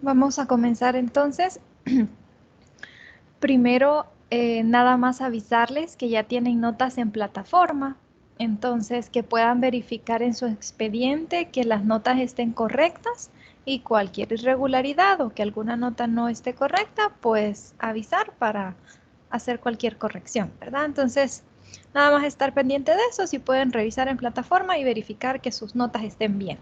vamos a comenzar entonces. Primero, nada más avisarles que ya tienen notas en plataforma, entonces que puedan verificar en su expediente que las notas estén correctas y cualquier irregularidad o que alguna nota no esté correcta, pues avisar para hacer cualquier corrección, ¿verdad? Entonces, nada más estar pendiente de eso, si pueden revisar en plataforma y verificar que sus notas estén bien.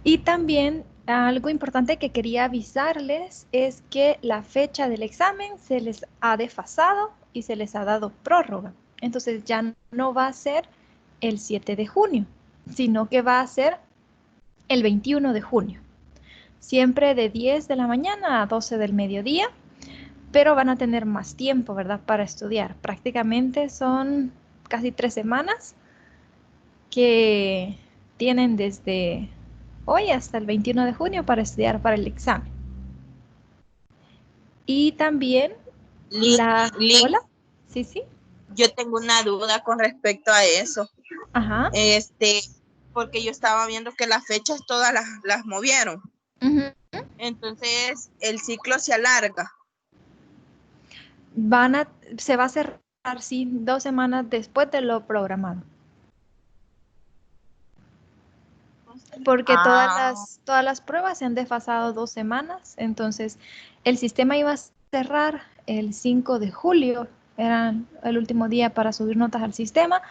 Y también algo importante que quería avisarles es que la fecha del examen se les ha desfasado y se les ha dado prórroga. Entonces ya no va a ser el 7 de junio, sino que va a ser el 21 de junio. Siempre de 10 de la mañana a 12 del mediodía, pero van a tener más tiempo, ¿verdad? Para estudiar. Prácticamente son casi 3 semanas que tienen desde hoy hasta el 21 de junio para estudiar para el examen. Y también Liz, ¿Hola? Sí, sí. yo tengo una duda con respecto a eso. Ajá. Porque yo estaba viendo que las fechas todas las movieron. Uh-huh. Entonces, el ciclo se alarga. Se va a cerrar, sí, 2 semanas después de lo programado. Porque todas las pruebas se han desfasado 2 semanas, entonces el sistema iba a cerrar el 5 de julio, era el último día para subir notas al sistema,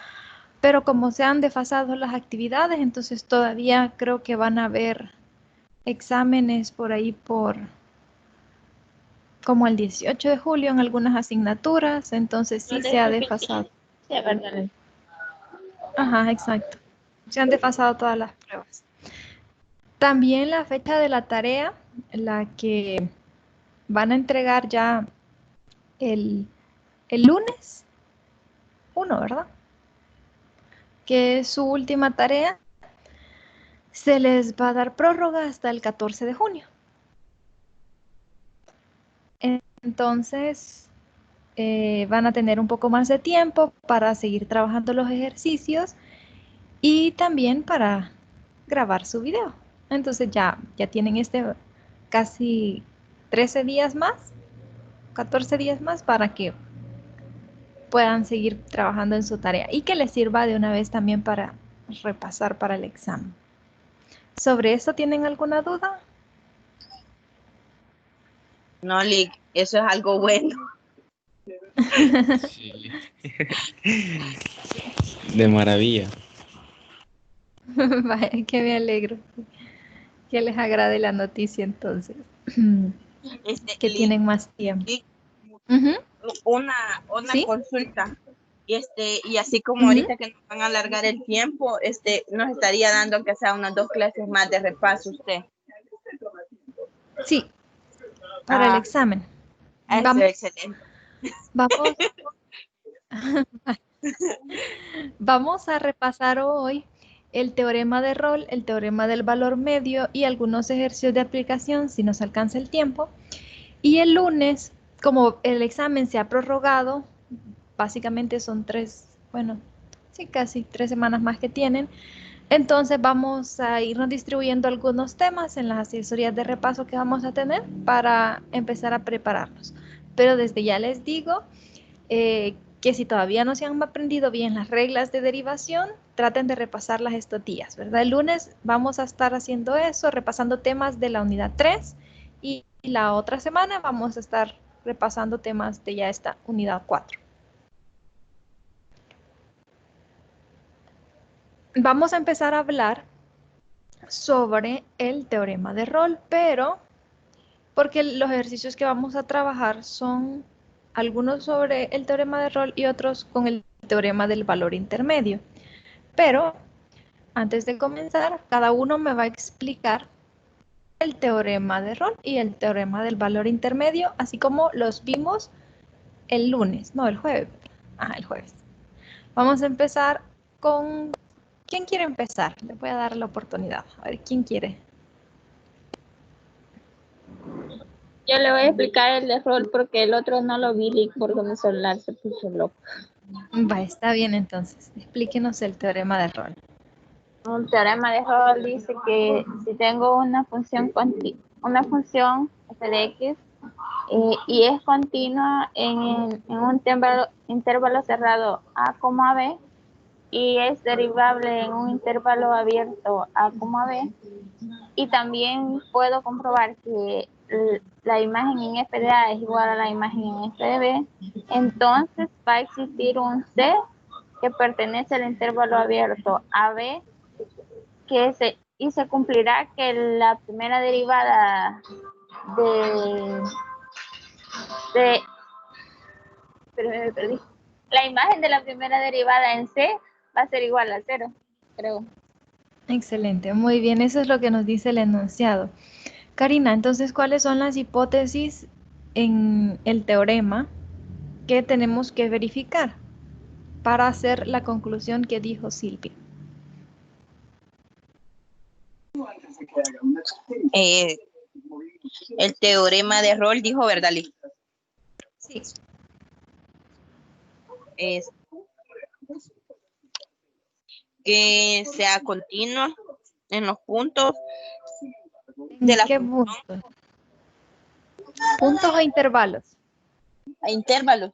pero como se han desfasado las actividades, entonces todavía creo que van a haber exámenes por ahí como el 18 de julio en algunas asignaturas, entonces sí se ha desfasado. Sí, verdad. Ajá, exacto. Se han desfasado todas las pruebas. También la fecha de la tarea, la que van a entregar ya el lunes 1, ¿verdad? Que es su última tarea, se les va a dar prórroga hasta el 14 de junio. Entonces, van a tener un poco más de tiempo para seguir trabajando los ejercicios y también para grabar su video. Entonces ya tienen casi 13 días más, 14 días más para que puedan seguir trabajando en su tarea y que les sirva de una vez también para repasar para el examen. ¿Sobre eso tienen alguna duda? No, Liz, eso es algo bueno. Sí. De maravilla. Vaya, que me alegro que les agrade la noticia entonces. Que Liz, tienen más tiempo. Liz, Uh-huh. una ¿Sí? consulta. Y así como Uh-huh. ahorita que nos van a alargar el tiempo, nos estaría dando que sea unas 2 clases más de repaso usted. Sí, para el examen. Eso es excelente. Vamos a repasar hoy el teorema de Rolle, el teorema del valor medio y algunos ejercicios de aplicación si nos alcanza el tiempo. Y el lunes, como el examen se ha prorrogado, básicamente son casi 3 semanas más que tienen. Entonces vamos a irnos distribuyendo algunos temas en las asesorías de repaso que vamos a tener para empezar a prepararnos. Pero desde ya les digo que si todavía no se han aprendido bien las reglas de derivación, traten de repasarlas estos días, ¿verdad? El lunes vamos a estar haciendo eso, repasando temas de la unidad 3 y la otra semana vamos a estar repasando temas de ya esta unidad 4. Vamos a empezar a hablar sobre el teorema de Rolle, pero porque los ejercicios que vamos a trabajar son algunos sobre el teorema de Rolle y otros con el teorema del valor intermedio. Pero antes de comenzar, cada uno me va a explicar el teorema de Rolle y el teorema del valor intermedio, así como los vimos el lunes, no, el jueves. El jueves. Vamos a empezar con... ¿Quién quiere empezar? Le voy a dar la oportunidad. A ver, ¿quién quiere? Yo le voy a explicar el de Rolle porque el otro no lo vi porque mi celular se puso loco. Está bien entonces. Explíquenos el teorema de Rolle. Un teorema de Rolle dice que si tengo una función una función f de x y es continua en un intervalo cerrado a, b y es derivable en un intervalo abierto a, b. Y también puedo comprobar que la imagen en f de a es igual a la imagen en f de b. Entonces va a existir un c que pertenece al intervalo abierto a b y se cumplirá que la primera derivada de, pero me perdí. La imagen de la primera derivada en C va a ser igual a 0, creo. Excelente, muy bien, eso es lo que nos dice el enunciado. Karina, entonces, ¿cuáles son las hipótesis en el teorema que tenemos que verificar para hacer la conclusión que dijo Silvia? El teorema de Rolle dijo, ¿verdad, Liz? Sí. Es que sea continua en los puntos de la ¿En qué puntos? ¿Puntos o intervalos? intervalos.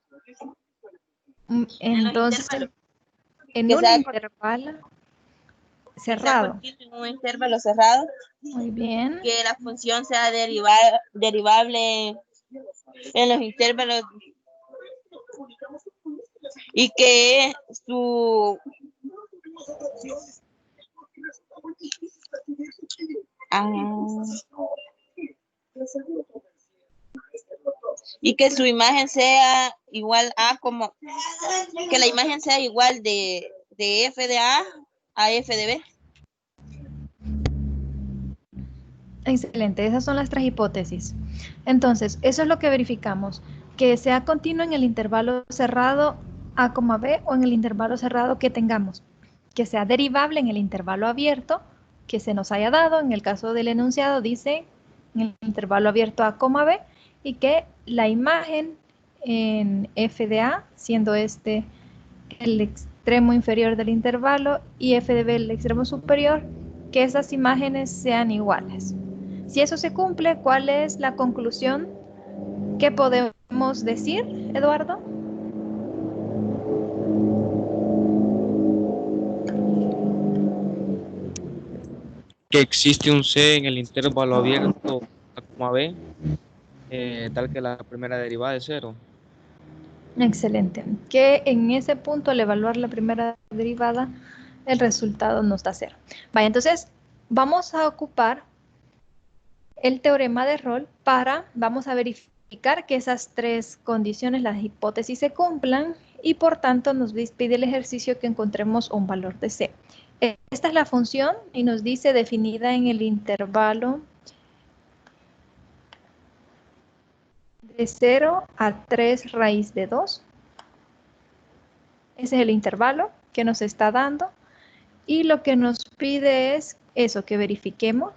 Entonces, en Que un sea intervalo que sea cerrado. continuo en un intervalo cerrado. Muy bien. Que la función sea derivable en los intervalos y que su y que su imagen sea igual a como que la imagen sea igual de f de a f de b. Excelente, esas son las tres hipótesis. Entonces, eso es lo que verificamos, que sea continuo en el intervalo cerrado a, b o en el intervalo cerrado que tengamos, que sea derivable en el intervalo abierto que se nos haya dado, en el caso del enunciado dice en el intervalo abierto a, b, y que la imagen en f de a, siendo este el extremo inferior del intervalo y f de b el extremo superior, que esas imágenes sean iguales. Si eso se cumple, ¿cuál es la conclusión que podemos decir, Eduardo? Que existe un C en el intervalo abierto a, b, tal que la primera derivada es 0. Excelente. Que en ese punto, al evaluar la primera derivada, el resultado nos da 0. Vaya, entonces vamos a ocupar el teorema de Rolle vamos a verificar que esas tres condiciones, las hipótesis, se cumplan y por tanto nos pide el ejercicio que encontremos un valor de C. Esta es la función y nos dice definida en el intervalo de 0 a 3 raíz de 2. Ese es el intervalo que nos está dando y lo que nos pide es eso, que verifiquemos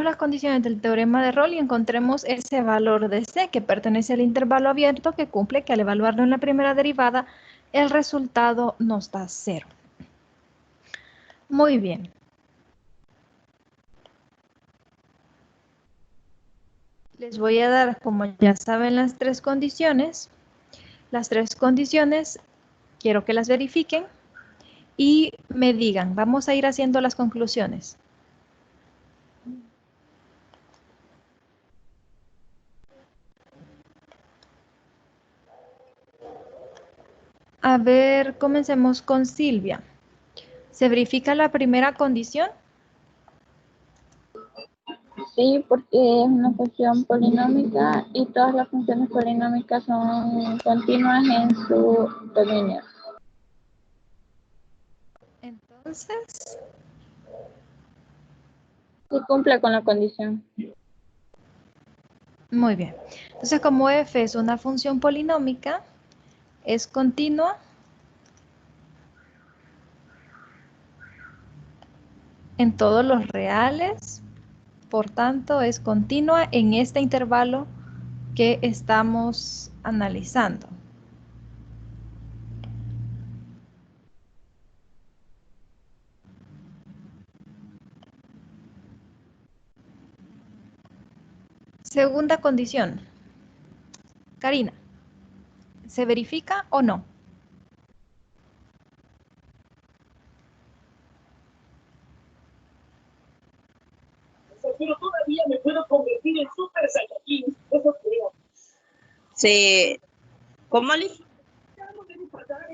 las condiciones del teorema de Rolle y encontremos ese valor de C que pertenece al intervalo abierto que cumple que al evaluarlo en la primera derivada el resultado nos da 0. Muy bien. Les voy a dar, como ya saben, las tres condiciones. Las tres condiciones quiero que las verifiquen y me digan, vamos a ir haciendo las conclusiones. A ver, comencemos con Silvia. ¿Se verifica la primera condición? Sí, porque es una función polinómica y todas las funciones polinómicas son continuas en su dominio. Entonces, Sí cumple con la condición. muy bien. Entonces, como f es una función polinómica, es continua en todos los reales, por tanto, es continua en este intervalo que estamos analizando. Segunda condición. Karina, ¿se verifica o no? Pero todavía me puedo convertir en Super Saiyajin. Eso creo. ¿Cómo le?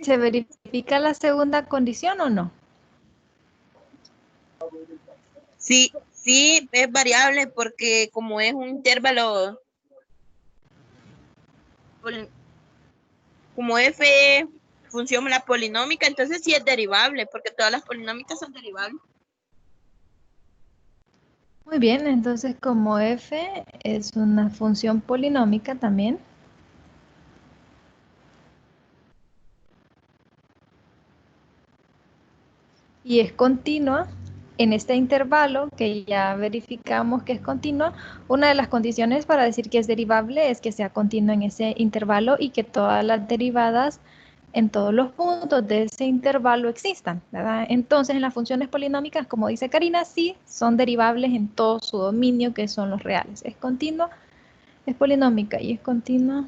¿Se verifica la segunda condición o no? Sí, sí, es variable porque como es un intervalo, como f es función la polinómica, entonces sí es derivable, porque todas las polinómicas son derivables. Muy bien, entonces como f es una función polinómica también, y es continua en este intervalo que ya verificamos que es continua, una de las condiciones para decir que es derivable es que sea continua en ese intervalo y que todas las derivadas en todos los puntos de ese intervalo existan, ¿verdad? Entonces, en las funciones polinómicas, como dice Karina, sí son derivables en todo su dominio, que son los reales. Es continua, es polinómica y es continua.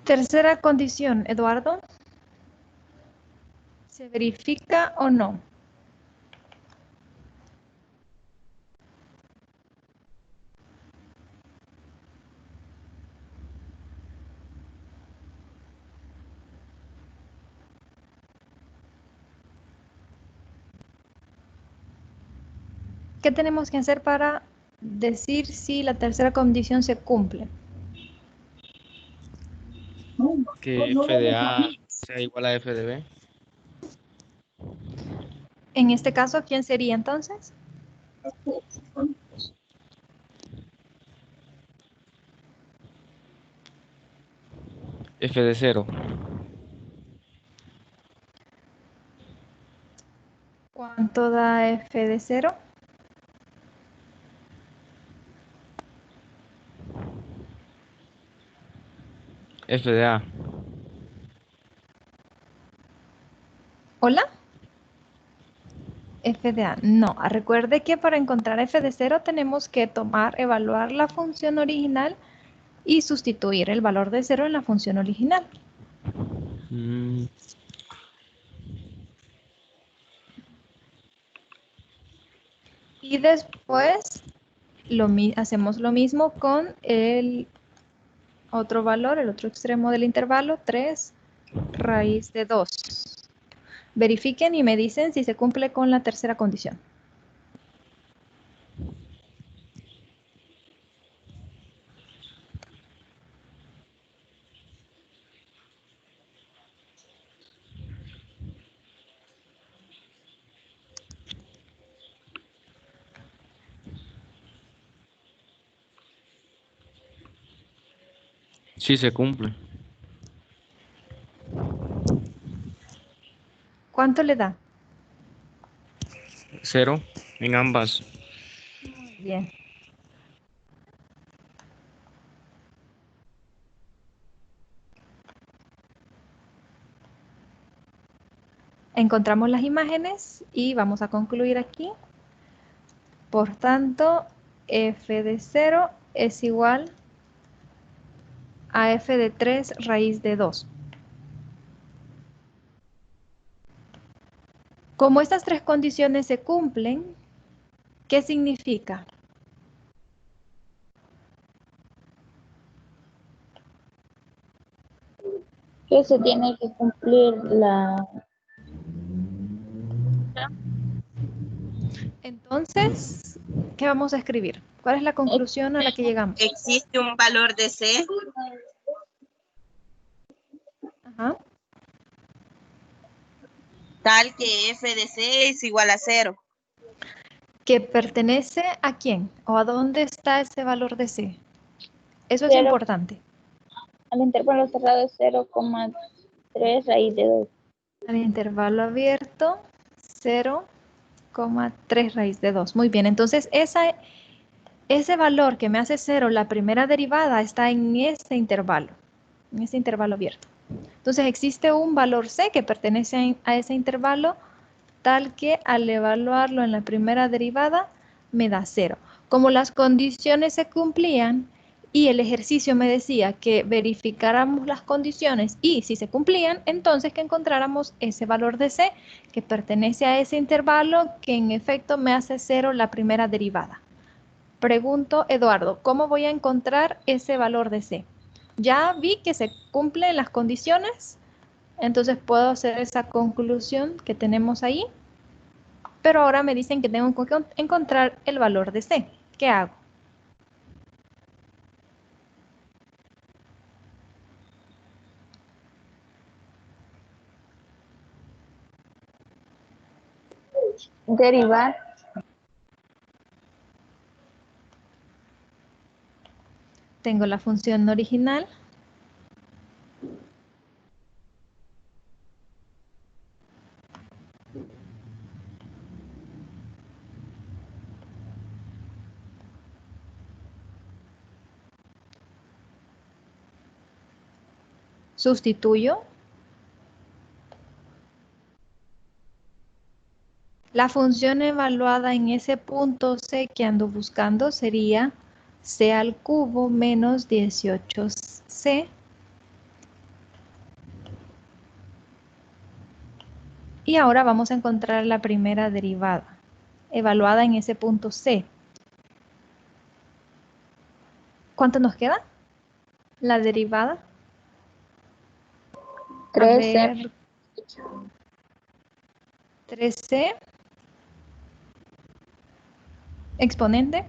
Tercera condición, Eduardo. ¿Se verifica o no? ¿Qué tenemos que hacer para decir si la tercera condición se cumple? Que f de A sea igual a f de B. En este caso, ¿quién sería entonces? F de 0. ¿Cuánto da f de 0? F de A. ¿Hola? F de A. No, recuerde que para encontrar f de 0 tenemos que evaluar la función original y sustituir el valor de 0 en la función original. Y después hacemos lo mismo con el otro valor, el otro extremo del intervalo, 3 raíz de 2. Verifiquen y me dicen si se cumple con la tercera condición. Sí se cumple. ¿Cuánto le da? 0 en ambas. Muy bien. Encontramos las imágenes y vamos a concluir aquí. Por tanto, f de 0 es igual a f de 3 raíz de 2. Como estas tres condiciones se cumplen, ¿qué significa? Que se tiene que cumplir Entonces, ¿qué vamos a escribir? ¿Cuál es la conclusión a la que llegamos? Existe un valor de C Ajá. tal que f de C es igual a 0. ¿Que pertenece a quién? ¿O a dónde está ese valor de C? Eso es 0 importante. al intervalo cerrado es 0,3 raíz de 2. Al intervalo abierto, 0,3 raíz de 2. Muy bien, entonces ese valor que me hace 0, la primera derivada, está en ese intervalo abierto. Entonces existe un valor C que pertenece a ese intervalo, tal que al evaluarlo en la primera derivada me da 0. Como las condiciones se cumplían y el ejercicio me decía que verificáramos las condiciones y si se cumplían, entonces que encontráramos ese valor de C que pertenece a ese intervalo que en efecto me hace 0 la primera derivada. Pregunto, Eduardo, ¿cómo voy a encontrar ese valor de C? Ya vi que se cumplen las condiciones, entonces puedo hacer esa conclusión que tenemos ahí, pero ahora me dicen que tengo que encontrar el valor de C. ¿Qué hago? Derivar. Tengo la función original. Sustituyo. La función evaluada en ese punto C que ando buscando sería C al cubo menos 18C. Y ahora vamos a encontrar la primera derivada, evaluada en ese punto C. ¿Cuánto nos queda? La derivada. 13. A ver, 13. Exponente.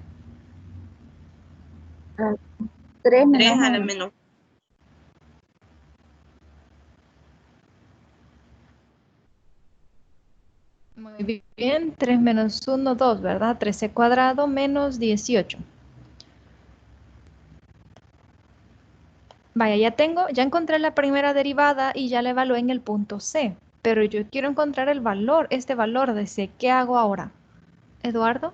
3 3 menos a la 1. menos. Muy bien, 3 menos 1, 2, ¿verdad? 13 cuadrado menos 18. Vaya, ya encontré la primera derivada y ya la evalué en el punto C. Pero yo quiero encontrar el valor, este valor de C. ¿Qué hago ahora? Eduardo.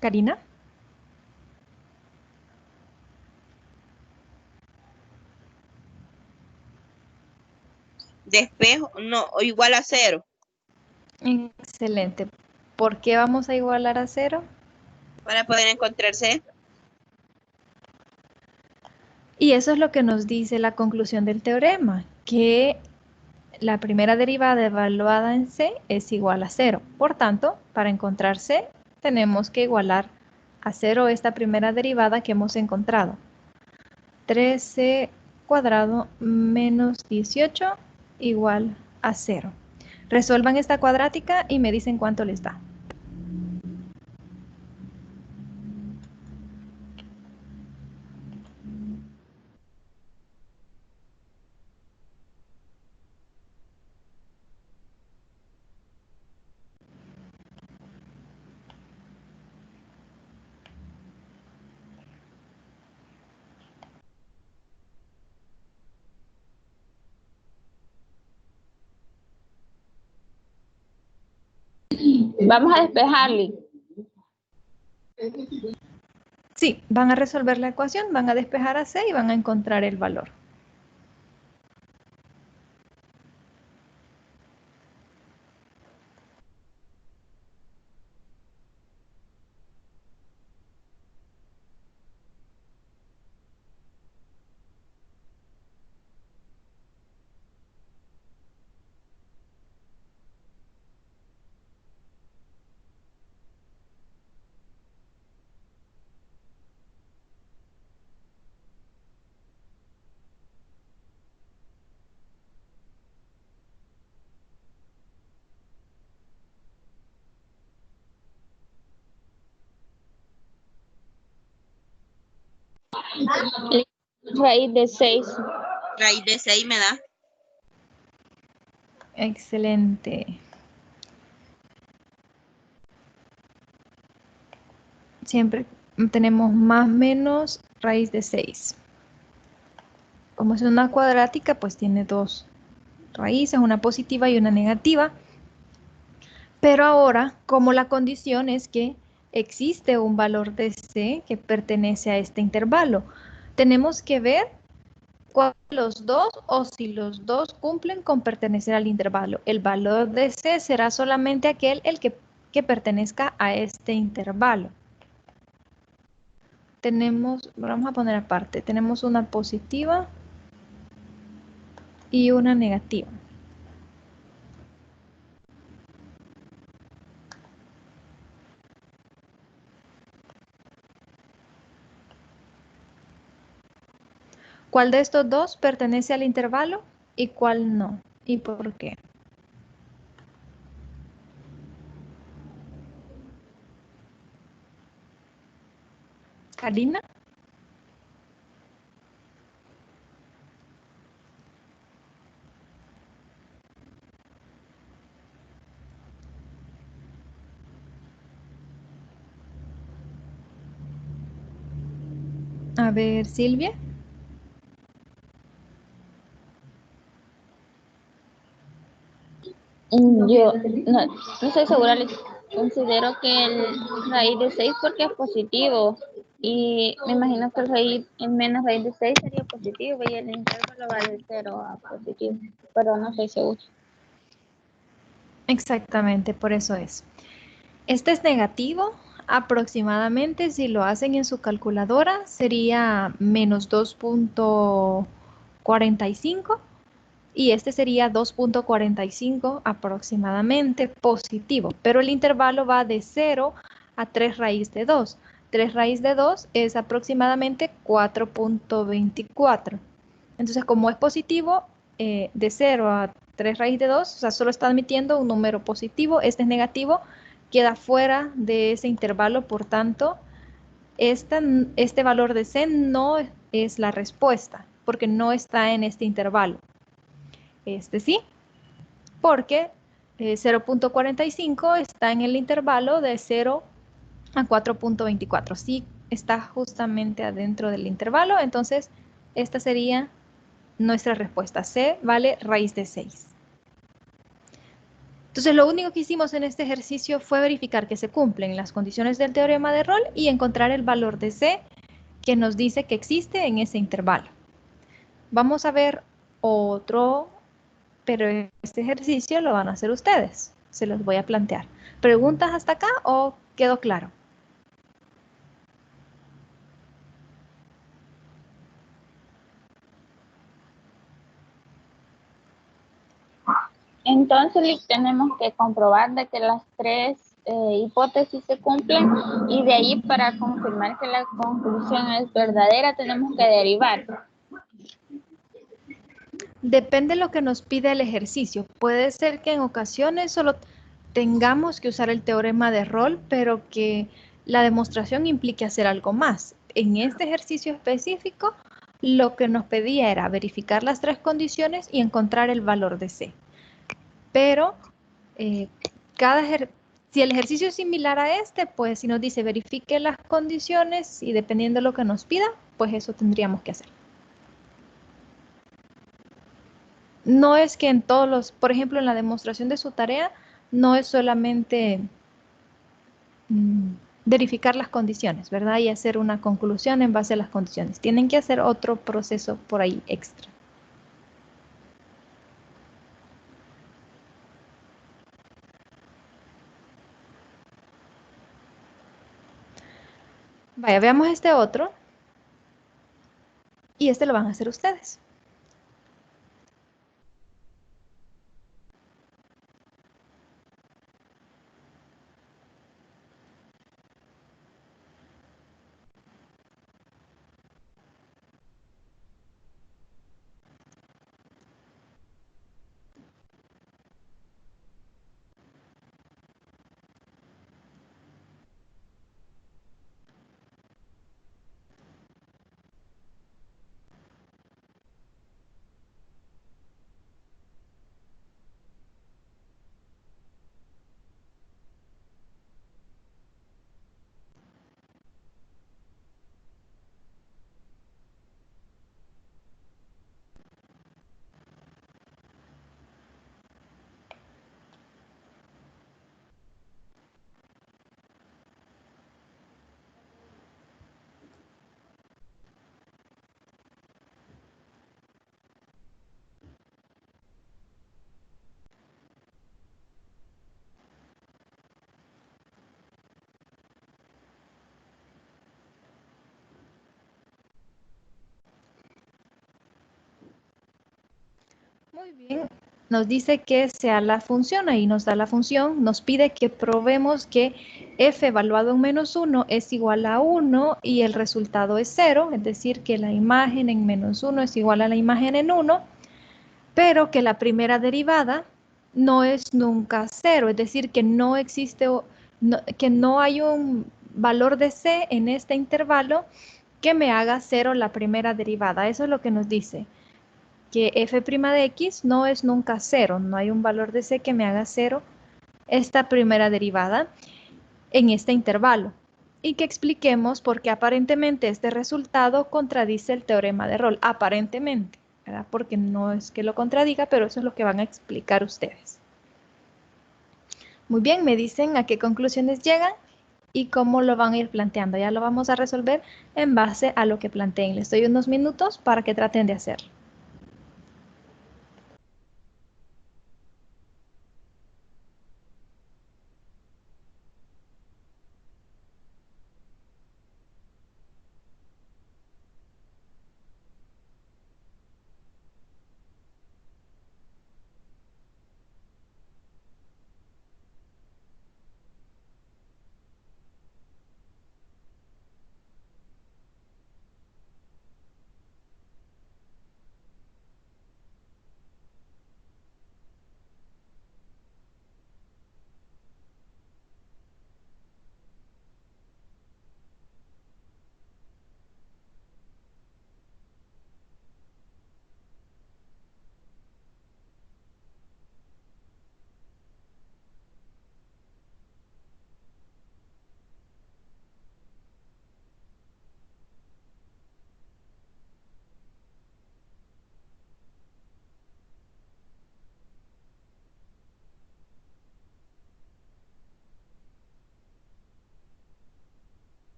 Karina. Despejo, no, o igual a 0. Excelente. ¿Por qué vamos a igualar a 0? Para poder encontrar C. Y eso es lo que nos dice la conclusión del teorema, que la primera derivada evaluada en C es igual a 0. Por tanto, para encontrar C, tenemos que igualar a 0 esta primera derivada que hemos encontrado. 13 cuadrado menos 18 igual a 0. Resuelvan esta cuadrática y me dicen cuánto les da. Vamos a despejarle. Sí, van a resolver la ecuación, van a despejar a C y van a encontrar el valor. Raíz de 6. Raíz de 6 me da. Excelente. Siempre tenemos más menos raíz de 6. Como es una cuadrática, pues tiene dos raíces, una positiva y una negativa. Pero ahora, como la condición es que existe un valor de C que pertenece a este intervalo, tenemos que ver cuál de los dos o si los dos cumplen con pertenecer al intervalo. El valor de C será solamente aquel que pertenezca a este intervalo. Tenemos, vamos a poner aparte, tenemos una positiva y una negativa. ¿Cuál de estos dos pertenece al intervalo y cuál no? ¿Y por qué? Karina. A ver, Silvia. Yo no estoy segura, considero que el raíz de 6 porque es positivo y me imagino que el menos raíz de 6 sería positivo y el intervalo va de 0 a positivo, pero no estoy segura. Exactamente, por eso es. Este es negativo, aproximadamente si lo hacen en su calculadora sería menos 2.45 y este sería 2.45 aproximadamente positivo, pero el intervalo va de 0 a 3 raíz de 2. 3 raíz de 2 es aproximadamente 4.24. Entonces, como es positivo, de 0 a 3 raíz de 2, o sea, solo está admitiendo un número positivo, este es negativo, queda fuera de ese intervalo, por tanto, este valor de C no es la respuesta, porque no está en este intervalo. Este sí, porque 0.45 está en el intervalo de 0 a 4.24. Sí está justamente adentro del intervalo, entonces esta sería nuestra respuesta. C vale raíz de 6. Entonces lo único que hicimos en este ejercicio fue verificar que se cumplen las condiciones del teorema de Rolle y encontrar el valor de C que nos dice que existe en ese intervalo. Vamos a ver otro, pero este ejercicio lo van a hacer ustedes. Se los voy a plantear. ¿Preguntas hasta acá o quedó claro? Entonces tenemos que comprobar de que las tres hipótesis se cumplen y de ahí para confirmar que la conclusión es verdadera tenemos que derivar. Depende de lo que nos pide el ejercicio. Puede ser que en ocasiones solo tengamos que usar el teorema de Rolle, pero que la demostración implique hacer algo más. En este ejercicio específico, lo que nos pedía era verificar las tres condiciones y encontrar el valor de C. Pero si el ejercicio es similar a este, pues si nos dice verifique las condiciones y dependiendo de lo que nos pida, pues eso tendríamos que hacer. No es que en todos los, por ejemplo, en la demostración de su tarea, no es solamente verificar las condiciones, ¿verdad? Y hacer una conclusión en base a las condiciones. Tienen que hacer otro proceso por ahí extra. Vaya, veamos este otro. Y este lo van a hacer ustedes. Muy bien. Nos dice que sea la función, ahí nos da la función, nos pide que probemos que f evaluado en -1 es igual a 1 y el resultado es 0, es decir, que la imagen en -1 es igual a la imagen en 1, pero que la primera derivada no es nunca 0, es decir, que no existe, que no hay un valor de c en este intervalo que me haga 0 la primera derivada. Eso es lo que nos dice, que f' de x no es nunca 0, no hay un valor de c que me haga 0 esta primera derivada en este intervalo. Y que expliquemos por qué aparentemente este resultado contradice el teorema de Rolle. Aparentemente, ¿verdad? Porque no es que lo contradiga, pero eso es lo que van a explicar ustedes. Muy bien, me dicen a qué conclusiones llegan y cómo lo van a ir planteando. Ya lo vamos a resolver en base a lo que planteen. Les doy unos minutos para que traten de hacerlo.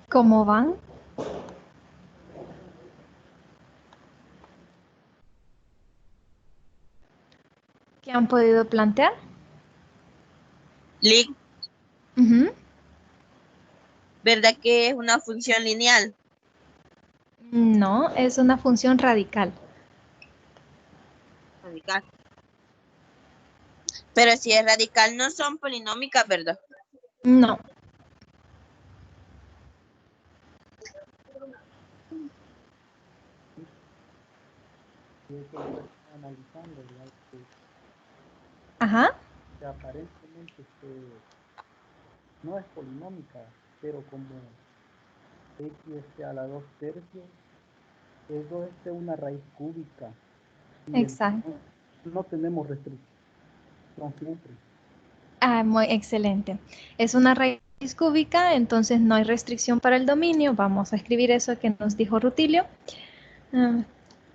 ¿Cómo van? ¿Qué han podido plantear? Lic, Ujú. ¿verdad que es una función lineal? No, es una función radical. Radical. Pero si es radical no son polinómicas, ¿verdad? No. Y eso es lo que estoy analizando, ¿verdad? Ajá. Que aparentemente no es polinómica, pero como x a la 2 tercios, eso es una raíz cúbica. Y Exacto. no tenemos restricción siempre. Ah, muy excelente. Es una raíz cúbica, entonces no hay restricción para el dominio. Vamos a escribir eso que nos dijo Rutilio. Ah,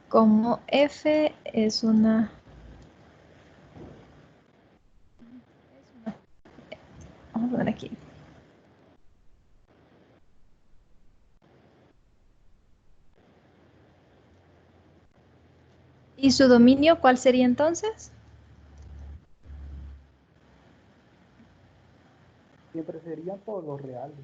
como f es una... Vamos a ver aquí. ¿Y su dominio cuál sería entonces? Siempre serían todos los reales.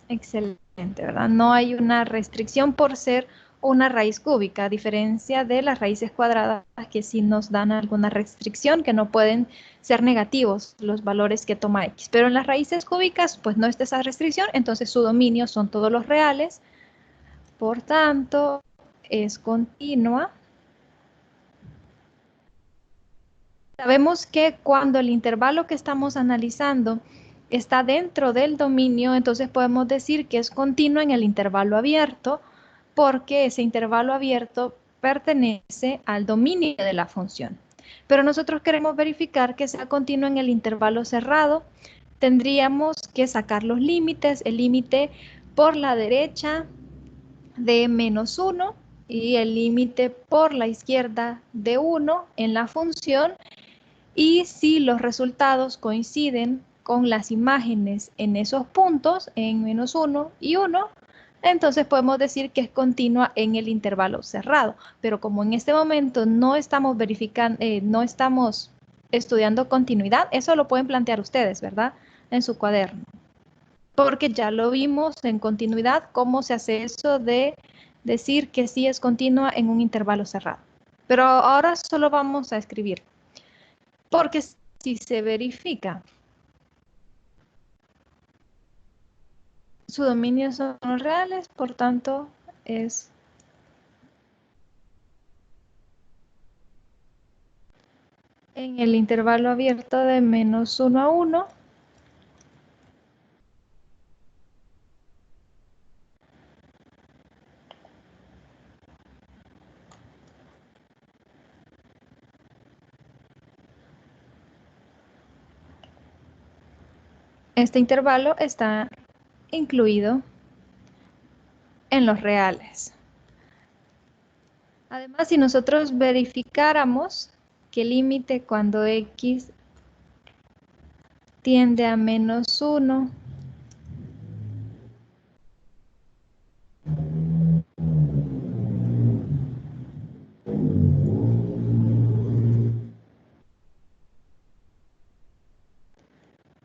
Excelente, ¿verdad? No hay una restricción por ser una raíz cúbica, a diferencia de las raíces cuadradas que sí nos dan alguna restricción, que no pueden ser negativos los valores que toma x. Pero en las raíces cúbicas, pues no está esa restricción, entonces su dominio son todos los reales, por tanto, es continua. Sabemos que cuando el intervalo que estamos analizando está dentro del dominio, entonces podemos decir que es continua en el intervalo abierto, porque ese intervalo abierto pertenece al dominio de la función. Pero nosotros queremos verificar que sea continua en el intervalo cerrado. Tendríamos que sacar los límites, el límite por la derecha de -1 y el límite por la izquierda de 1 en la función. Y si los resultados coinciden con las imágenes en esos puntos, en -1 y 1, entonces podemos decir que es continua en el intervalo cerrado. Pero como en este momento no estamos verificando, no estamos estudiando continuidad, eso lo pueden plantear ustedes, ¿verdad? En su cuaderno. Porque ya lo vimos en continuidad, cómo se hace eso de decir que sí es continua en un intervalo cerrado. Pero ahora solo vamos a escribir. Porque si se verifica su dominio son reales, por tanto es en el intervalo abierto de -1 a 1. Este intervalo está incluido en los reales. Además, si nosotros verificáramos que el límite cuando x tiende a -1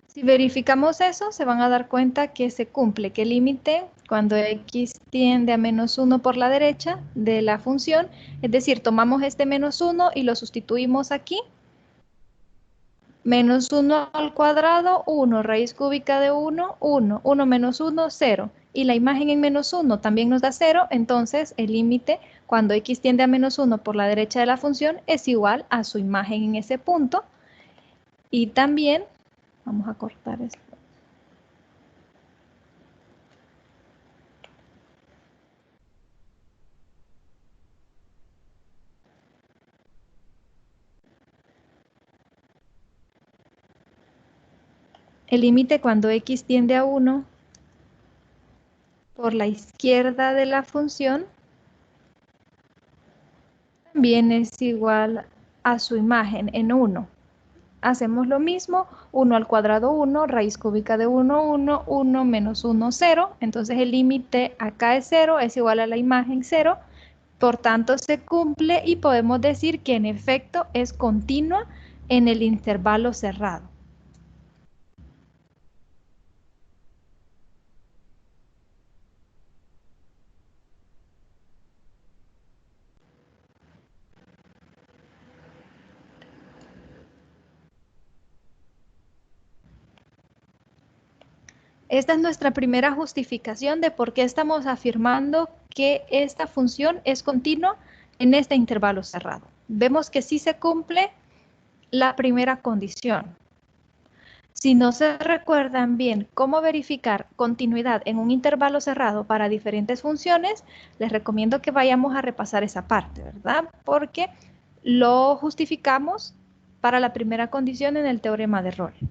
si verificamos eso, se van a dar cuenta que se cumple, que el límite cuando x tiende a -1 por la derecha de la función, es decir, tomamos este -1 y lo sustituimos aquí. -1 al cuadrado, 1, raíz cúbica de 1, 1, 1 menos 1, 0. Y la imagen en -1 también nos da 0, entonces el límite cuando x tiende a -1 por la derecha de la función es igual a su imagen en ese punto. Y también, vamos a cortar esto. El límite cuando x tiende a 1 por la izquierda de la función también es igual a su imagen en 1. Hacemos lo mismo, 1 al cuadrado 1, raíz cúbica de 1, 1, 1 menos 1, 0. Entonces el límite acá es 0, es igual a la imagen 0. Por tanto, se cumple y podemos decir que en efecto es continua en el intervalo cerrado. Esta es nuestra primera justificación de por qué estamos afirmando que esta función es continua en este intervalo cerrado. Vemos que sí se cumple la primera condición. Si no se recuerdan bien cómo verificar continuidad en un intervalo cerrado para diferentes funciones, les recomiendo que vayamos a repasar esa parte, ¿verdad? Porque lo justificamos para la primera condición en el teorema de Rolle.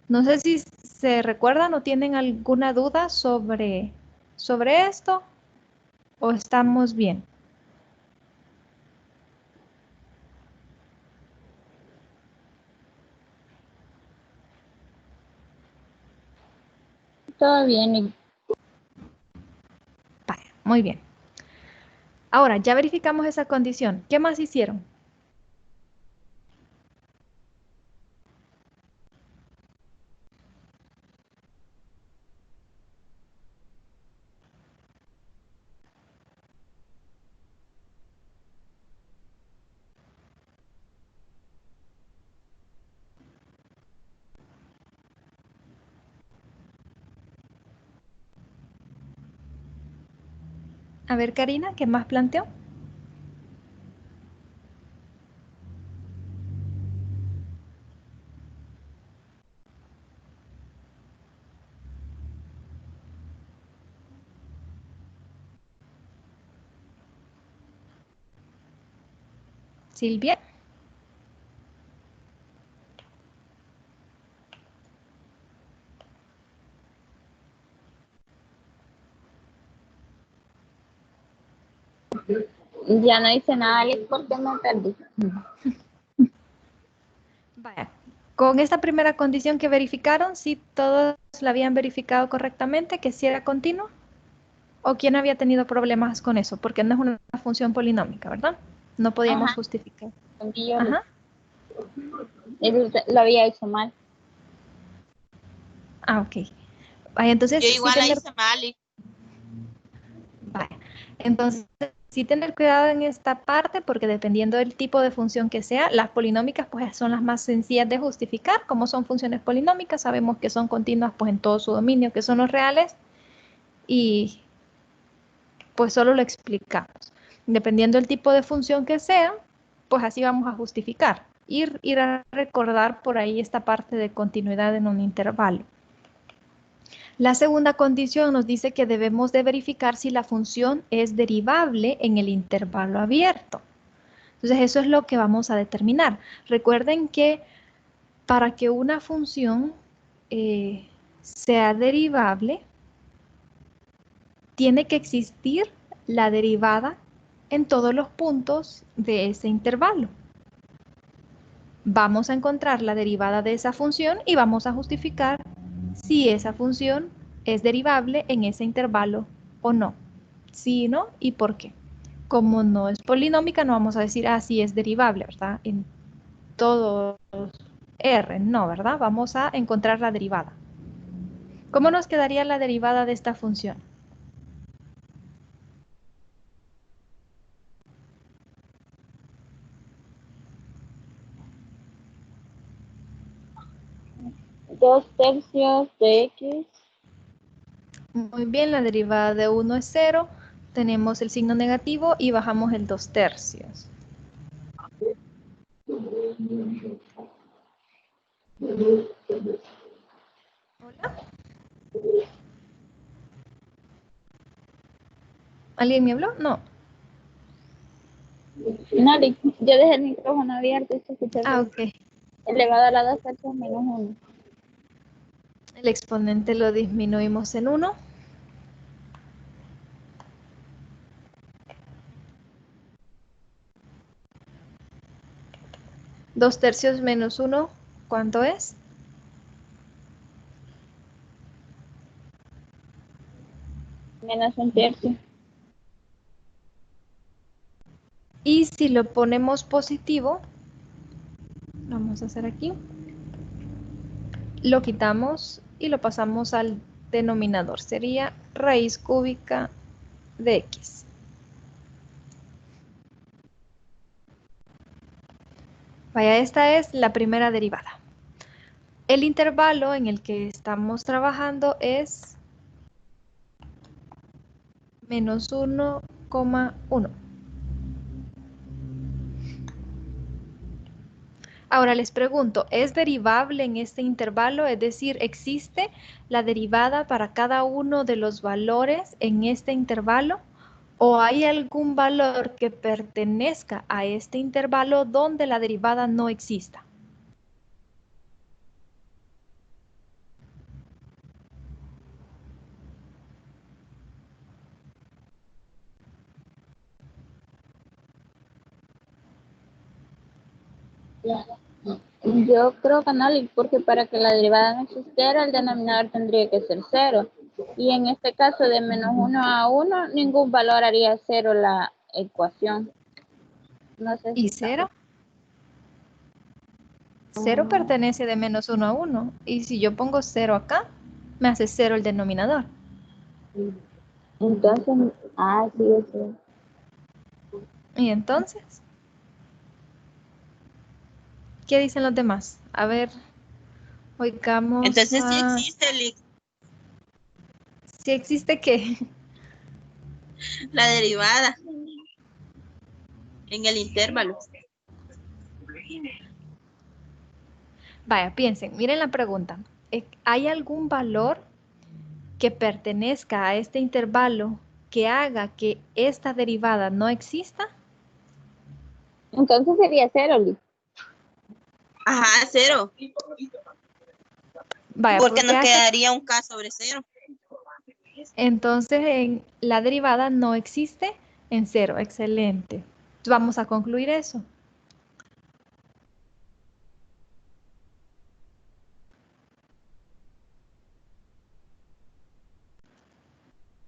No sé si se recuerdan o tienen alguna duda sobre esto o estamos bien. Todo bien. Vaya, muy bien. Ahora, ya verificamos esa condición. ¿Qué más hicieron? A ver, Karina, ¿qué más planteó? Silvia. Ya no hice nada, Alex, porque me perdí. Vaya, con esta primera condición que verificaron, si todos la habían verificado correctamente, que si era continua, o quién había tenido problemas con eso, porque no es una función polinómica, ¿verdad? No podíamos Ajá. justificar. Yo Ajá. lo había hecho mal. Ah, ok. Vaya, entonces Yo sí igual la tener, hice mal. vaya, entonces sí tener cuidado en esta parte, porque dependiendo del tipo de función que sea, las polinómicas pues son las más sencillas de justificar. Como son funciones polinómicas, sabemos que son continuas pues en todo su dominio, que son los reales, y pues solo lo explicamos. Dependiendo del tipo de función que sea, pues así vamos a justificar. Ir a recordar por ahí esta parte de continuidad en un intervalo. La segunda condición nos dice que debemos de verificar si la función es derivable en el intervalo abierto. Entonces eso es lo que vamos a determinar. Recuerden que para que una función sea derivable, tiene que existir la derivada en todos los puntos de ese intervalo. Vamos a encontrar la derivada de esa función y vamos a justificar si esa función es derivable en ese intervalo o no. Sí, no y por qué. Como no es polinómica, no vamos a decir, sí es derivable, ¿verdad? En todos R, no, ¿verdad? Vamos a encontrar la derivada. ¿Cómo nos quedaría la derivada de esta función? Dos tercios de X. Muy bien, la derivada de 1 es 0, tenemos el signo negativo y bajamos el 2 tercios. ¿Hola? ¿Alguien me habló? No. No, Alex, yo dejé el micrófono abierto y se escucha Ok. elevado a la 2 tercios menos 1. El exponente lo disminuimos en 1. Dos tercios menos 1 ¿Cuánto es? Menos un tercio. Y si lo ponemos positivo, vamos a hacer aquí, lo quitamos y lo pasamos al denominador. Sería raíz cúbica de x. Vaya, esta es la primera derivada. El intervalo en el que estamos trabajando es menos 1,1. Ahora les pregunto, ¿es derivable en este intervalo? Es decir, ¿existe la derivada para cada uno de los valores en este intervalo? ¿O hay algún valor que pertenezca a este intervalo donde la derivada no exista? Yo creo que no, porque para que la derivada no existiera, el denominador tendría que ser 0. Y en este caso de menos 1 a 1, ningún valor haría 0 la ecuación. No sé ¿Y si 0? 0 pertenece de menos 1 a 1. Y si yo pongo 0 acá, me hace 0 el denominador. Entonces, sí, eso. ¿Y entonces? ¿Qué dicen los demás? A ver, oigamos. Entonces sí existe ¿Sí existe qué? la derivada en el intervalo. Vaya, piensen, miren la pregunta. ¿Hay algún valor que pertenezca a este intervalo que haga que esta derivada no exista? Entonces sería 0, Liz. Ajá, 0. Vaya, Porque porque nos quedaría un K sobre 0. entonces la derivada no existe en 0. Excelente. Vamos a concluir eso.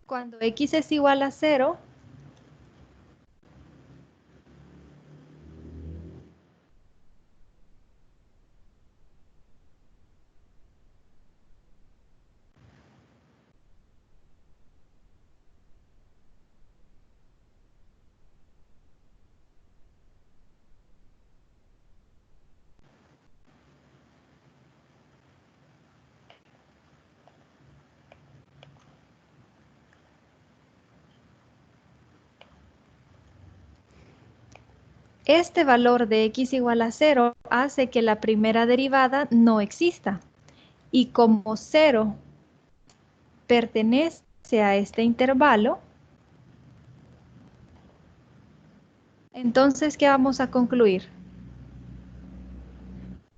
Cuando x es igual a 0, este valor de x igual a 0 hace que la primera derivada no exista. Y como 0 pertenece a este intervalo, entonces, ¿qué vamos a concluir?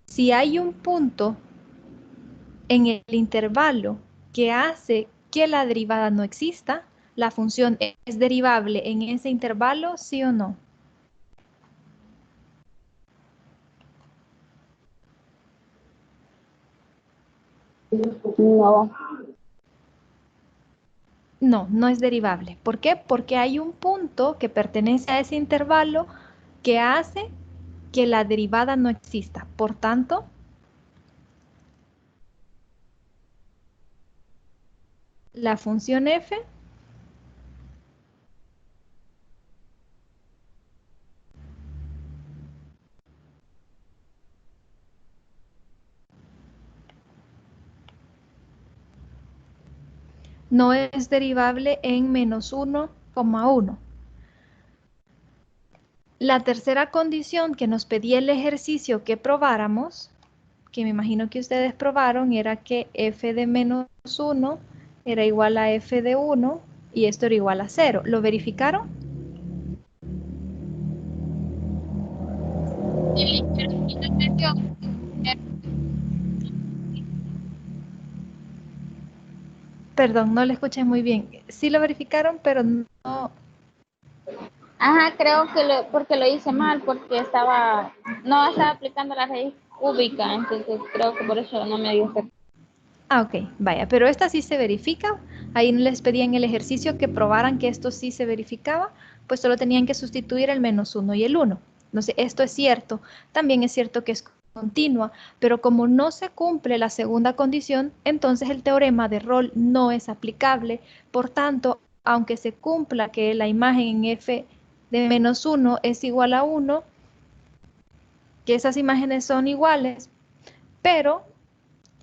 Si hay un punto en el intervalo que hace que la derivada no exista, la función es derivable en ese intervalo, ¿sí o no? No. No, no es derivable. ¿Por qué? Porque hay un punto que pertenece a ese intervalo que hace que la derivada no exista. Por tanto, la función f no es derivable en menos 1,1. La tercera condición que nos pedía el ejercicio que probáramos, que me imagino que ustedes probaron, era que f de menos 1 era igual a f de 1 y esto era igual a 0. ¿Lo verificaron? Perdón, no lo escuché muy bien. Sí lo verificaron, pero no. Creo que porque lo hice mal, porque no estaba aplicando la raíz cúbica, entonces creo que por eso no me dio certeza. Ah, ok, vaya, pero esta sí se verifica. Ahí les pedí en el ejercicio que probaran que esto sí se verificaba, pues solo tenían que sustituir el -1 y el 1. Entonces, esto es cierto. También es cierto que es continua, pero como no se cumple la segunda condición, entonces el teorema de Rolle no es aplicable. Por tanto, aunque se cumpla que la imagen en f de -1 es igual a 1, que esas imágenes son iguales, pero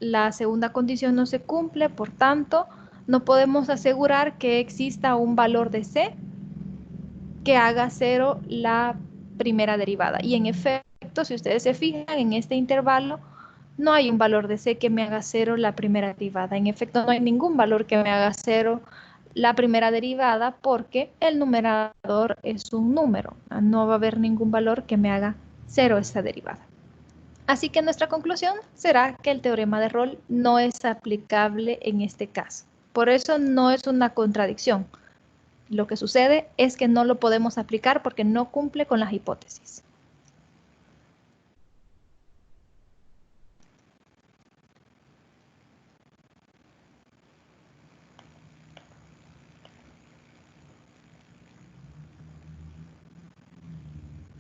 la segunda condición no se cumple, por tanto, no podemos asegurar que exista un valor de C que haga cero la primera derivada. Y en efecto, si ustedes se fijan, en este intervalo no hay un valor de C que me haga cero la primera derivada. En efecto, no hay ningún valor que me haga cero la primera derivada porque el numerador es un número. No va a haber ningún valor que me haga cero esta derivada. Así que nuestra conclusión será que el teorema de Rolle no es aplicable en este caso. Por eso no es una contradicción. Lo que sucede es que no lo podemos aplicar porque no cumple con las hipótesis.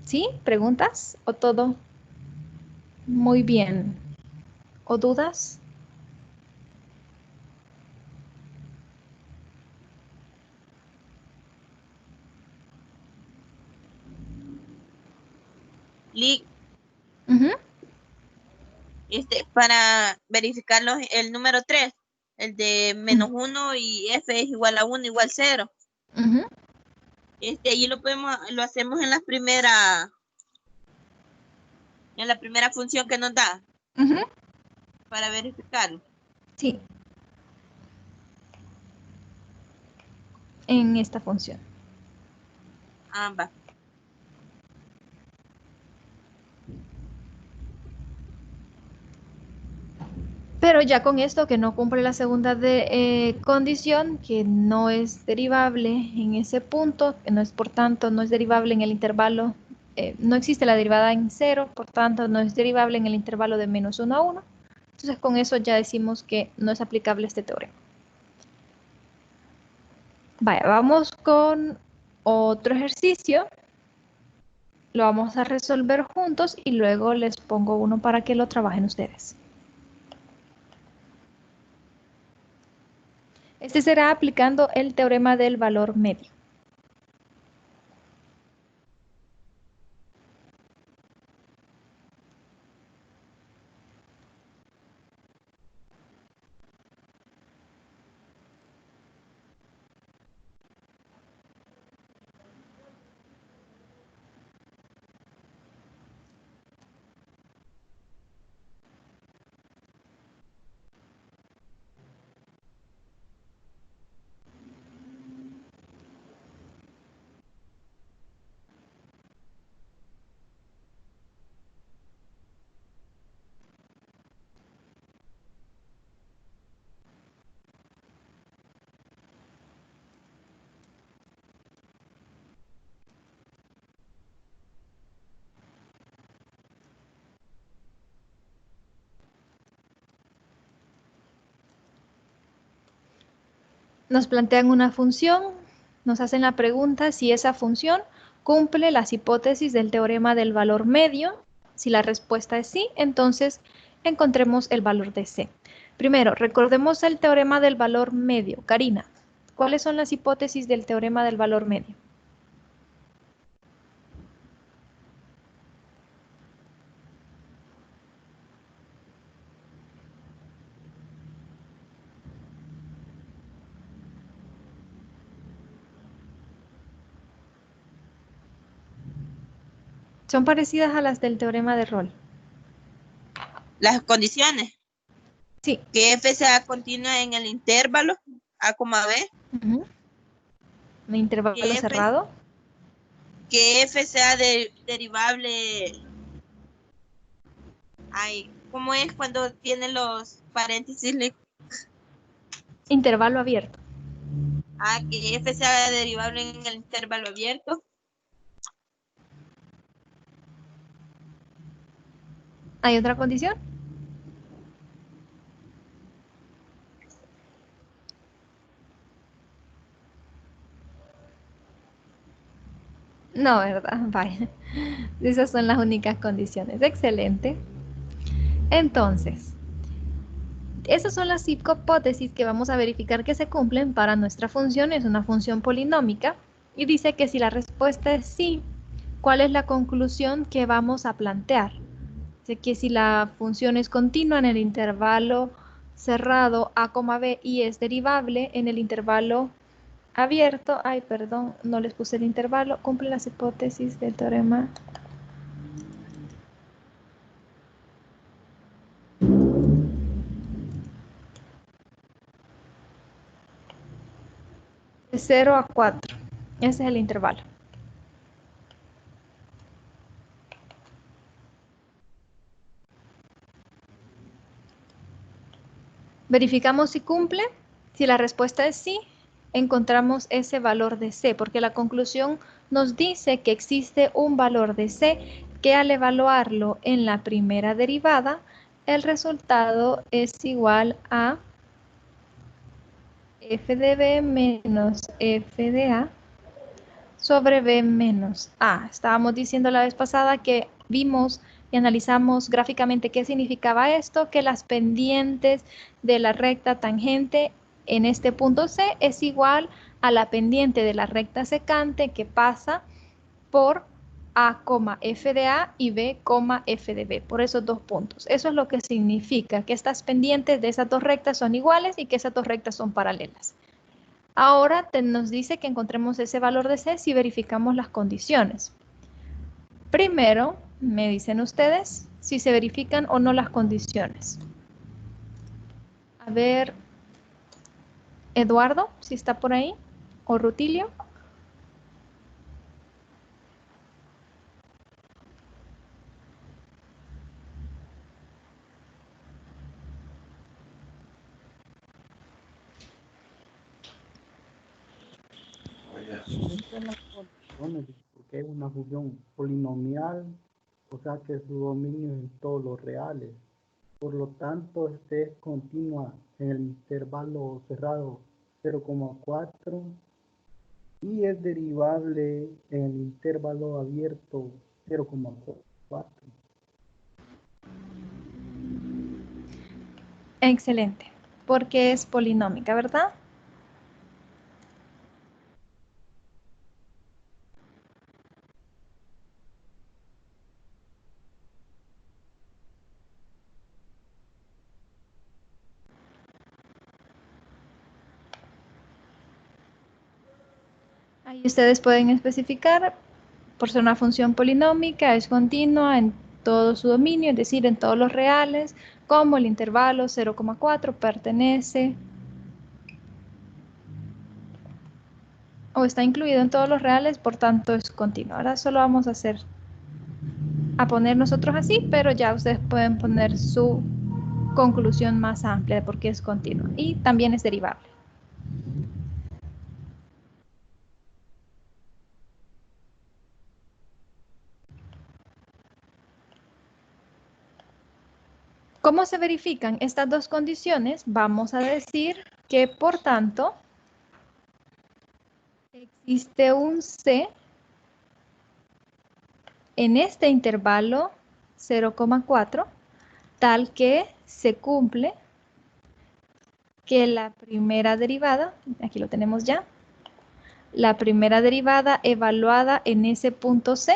¿Sí? ¿Preguntas? ¿O todo muy bien? ¿O dudas? Lick, Ujú, para verificar el número 3, el de -1 y f es igual a 1 igual 0. ujú. Allí lo hacemos en la primera función que nos da Ujú. para verificarlo. Sí. En esta función. Va. Pero ya con esto que no cumple la segunda condición, que no es derivable en ese punto, que no es por tanto, no es derivable en el intervalo, no existe la derivada en 0, por tanto no es derivable en el intervalo de -1 a 1. Entonces con eso ya decimos que no es aplicable este teorema. Vaya, vamos con otro ejercicio. Lo vamos a resolver juntos y luego les pongo uno para que lo trabajen ustedes. Este será aplicando el teorema del valor medio. Nos plantean una función, nos hacen la pregunta si esa función cumple las hipótesis del teorema del valor medio. Si la respuesta es sí, entonces encontremos el valor de C. Primero, recordemos el teorema del valor medio. Karina, ¿cuáles son las hipótesis del teorema del valor medio? Son parecidas a las del teorema de Rolle. Las condiciones. Sí. Que f sea continua en el intervalo a, b. Uh-huh. Un intervalo Que cerrado. Que f sea derivable. ¿Cómo es cuando tiene los paréntesis? Intervalo abierto. Que f sea derivable en el intervalo abierto. ¿Hay otra condición? No, ¿verdad? Vaya. Esas son las únicas condiciones. Excelente. Entonces, esas son las hipótesis que vamos a verificar que se cumplen para nuestra función. Es una función polinómica y dice que si la respuesta es sí, ¿cuál es la conclusión que vamos a plantear? Dice que si la función es continua en el intervalo cerrado a, b y es derivable en el intervalo abierto, ay, perdón, no les puse el intervalo, cumple las hipótesis del teorema. De 0 a 4. Ese es el intervalo. Verificamos si cumple. Si la respuesta es sí, encontramos ese valor de C, porque la conclusión nos dice que existe un valor de C que al evaluarlo en la primera derivada, el resultado es igual a f de b menos f de a sobre b menos a. Estábamos diciendo la vez pasada que vimos y analizamos gráficamente qué significaba esto, que las pendientes de la recta tangente en este punto C es igual a la pendiente de la recta secante que pasa por A, f de A y B, f de B, por esos dos puntos. Eso es lo que significa que estas pendientes de esas dos rectas son iguales y que esas dos rectas son paralelas. Ahora nos dice que encontremos ese valor de C si verificamos las condiciones. Primero, me dicen ustedes si se verifican o no las condiciones. A ver, Eduardo, si está por ahí, o Rutilio. Existen las condiciones, porque es una función polinomial, o sea que su dominio es en todos los reales. Por lo tanto, este es continua en el intervalo cerrado 0,4 y es derivable en el intervalo abierto 0,4. Excelente, porque es polinómica, ¿verdad? Ahí ustedes pueden especificar, por ser una función polinómica, es continua en todo su dominio, es decir, en todos los reales, como el intervalo 0,4 pertenece o está incluido en todos los reales, por tanto es continuo. Ahora solo vamos a poner nosotros así, pero ya ustedes pueden poner su conclusión más amplia de por qué es continua y también es derivable. ¿Cómo se verifican estas dos condiciones? Vamos a decir que, por tanto, existe un C en este intervalo 0,4, tal que se cumple que la primera derivada, aquí lo tenemos ya, la primera derivada evaluada en ese punto C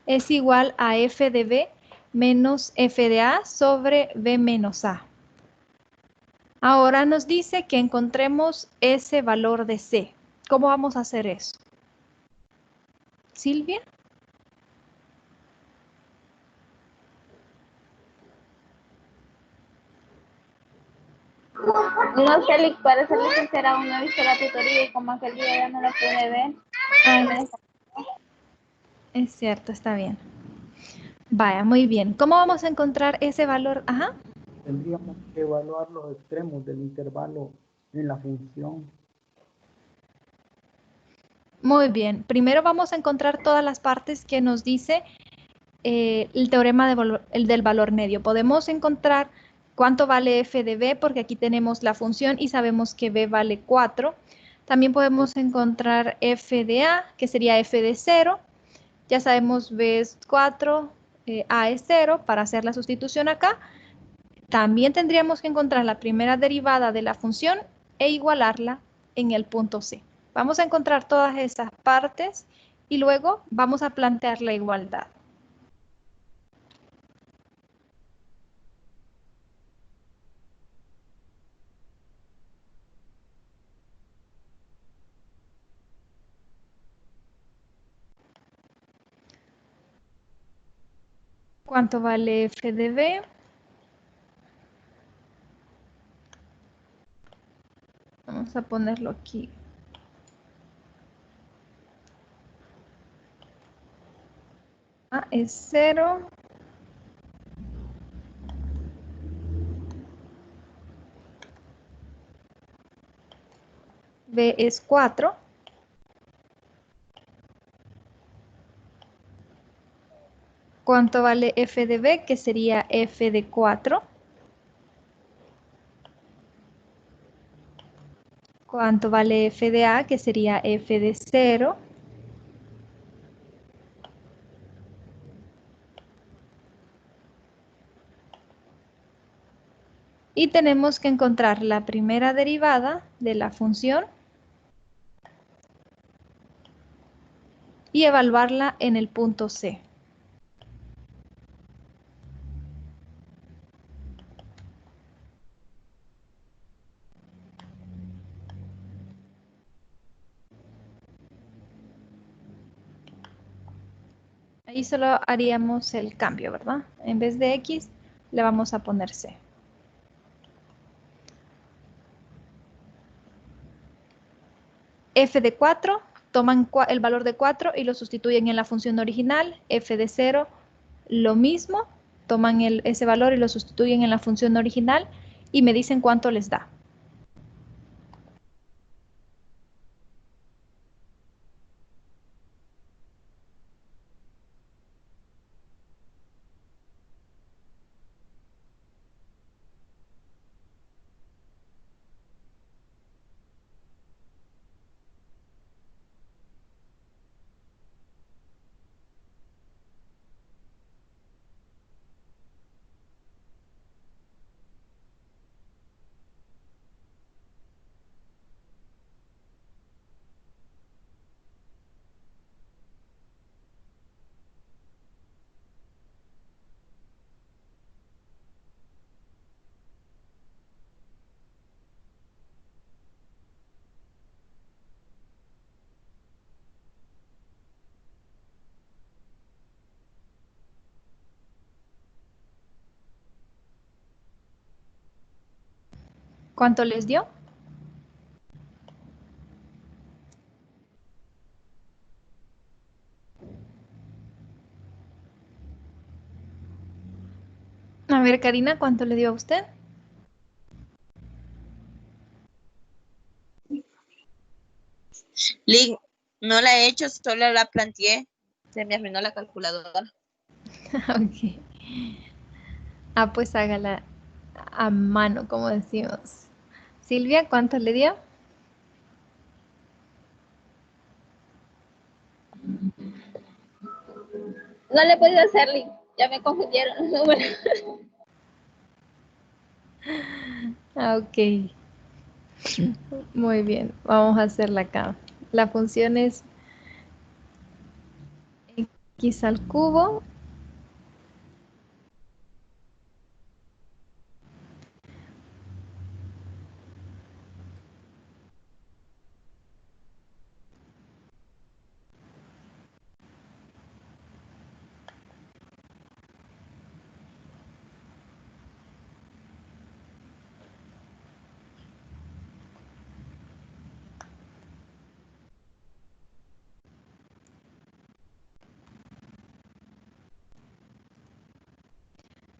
es igual a f de b menos f de a sobre b menos a. Ahora nos dice que encontremos ese valor de C. ¿Cómo vamos a hacer eso? Silvia. No sé, para serles sincera, aún no he visto la tutoría y como aquel día ya no la pude ver. Ay, es cierto, está bien. Vaya, muy bien. ¿Cómo vamos a encontrar ese valor? Ajá. Tendríamos que evaluar los extremos del intervalo en la función. Muy bien. Primero vamos a encontrar todas las partes que nos dice el teorema del valor medio. Podemos encontrar cuánto vale f de b, porque aquí tenemos la función y sabemos que b vale 4. También podemos encontrar f de a, que sería f de 0. Ya sabemos b es 4, a es 0, para hacer la sustitución acá. También tendríamos que encontrar la primera derivada de la función e igualarla en el punto C. Vamos a encontrar todas esas partes y luego vamos a plantear la igualdad. ¿Cuánto vale f de b? Vamos a ponerlo aquí. A es 0. B es 4. ¿Cuánto vale f de b? Que sería f de 4. ¿Cuánto vale f de a? Que sería f de 0. Y tenemos que encontrar la primera derivada de la función y evaluarla en el punto C. Ahí solo haríamos el cambio, ¿verdad? En vez de X, le vamos a poner C. F de 4, toman el valor de 4 y lo sustituyen en la función original. F de 0, lo mismo, toman ese valor y lo sustituyen en la función original y me dicen cuánto les da. ¿Cuánto les dio? A ver, Karina, ¿cuánto le dio a usted? Link, no la he hecho, solo la planteé. Se me arruinó la calculadora. Ok. Ah, pues hágala a mano, como decimos. Silvia, ¿cuánto le dio? No le he podido hacer link, ya me confundieron los números. Ah, ok. Muy bien, vamos a hacerla acá. La función es x al cubo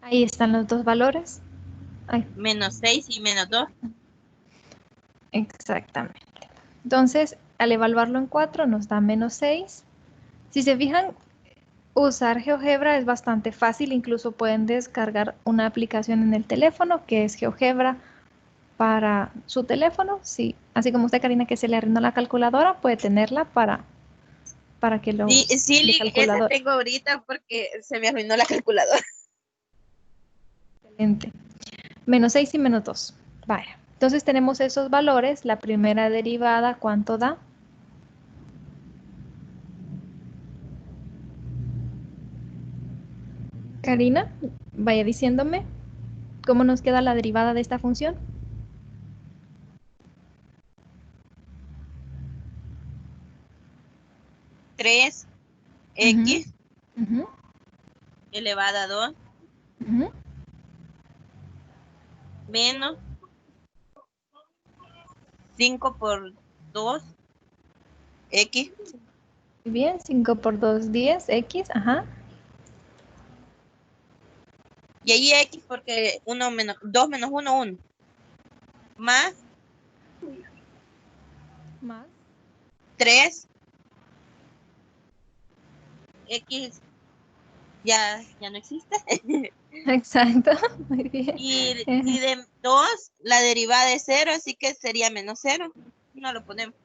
Ahí están los dos valores. Ay, Menos 6 y menos 2. exactamente. Entonces, al evaluarlo en 4 nos da menos 6. Si se fijan, Usar GeoGebra es bastante fácil, incluso pueden descargar una aplicación en el teléfono que es GeoGebra para su teléfono. Sí, así como usted, Karina, que se le arruinó la calculadora, puede tenerla para que lo Sí, sí, de esa calculadora. tengo ahorita porque se me arruinó la calculadora. Excelente. Menos 6 y menos 2. Vaya. Entonces tenemos esos valores. La primera derivada, ¿cuánto da? Karina, vaya diciéndome cómo nos queda la derivada de esta función. 3x Ujú, elevado a 2 ujú. menos 5 por 2 x. Muy bien, 5 por 2, 10, x, ajá. Y ahí x porque 2 menos 1, 1. Más Más. 3 x ya no existe. Exacto, muy bien. Y de 2, la derivada es 0, así que sería menos 0. No lo ponemos.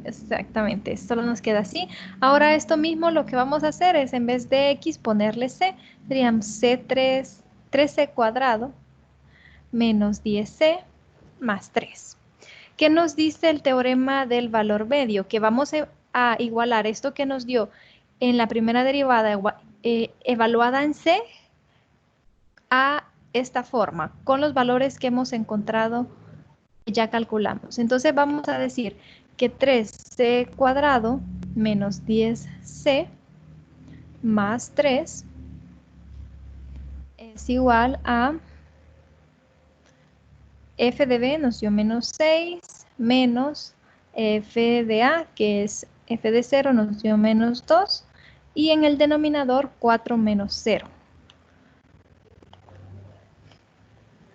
Exactamente, solo nos queda así. Ahora esto mismo lo que vamos a hacer es en vez de x ponerle c. Serían c3, 3c cuadrado menos 10c más 3. ¿Qué nos dice el teorema del valor medio? Que vamos a igualar esto que nos dio en la primera derivada evaluada en c a esta forma, con los valores que hemos encontrado y ya calculamos. Entonces vamos a decir que 3c cuadrado menos 10c más 3 es igual a f de b nos dio menos 6 menos f de a, que es f de 0, nos dio menos 2 y en el denominador 4 menos 0.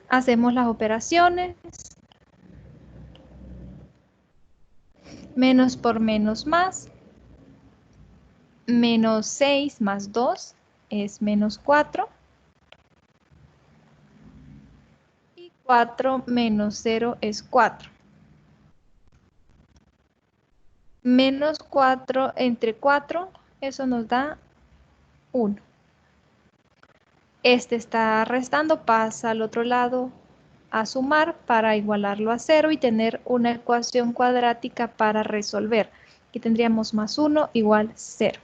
Hacemos las operaciones. Menos por menos más. Menos 6 más 2 es menos 4. Y 4 menos 0 es 4. Menos 4 entre 4, eso nos da 1. Este está restando, pasa al otro lado a sumar para igualarlo a 0 y tener una ecuación cuadrática para resolver. Aquí tendríamos más 1 igual 0.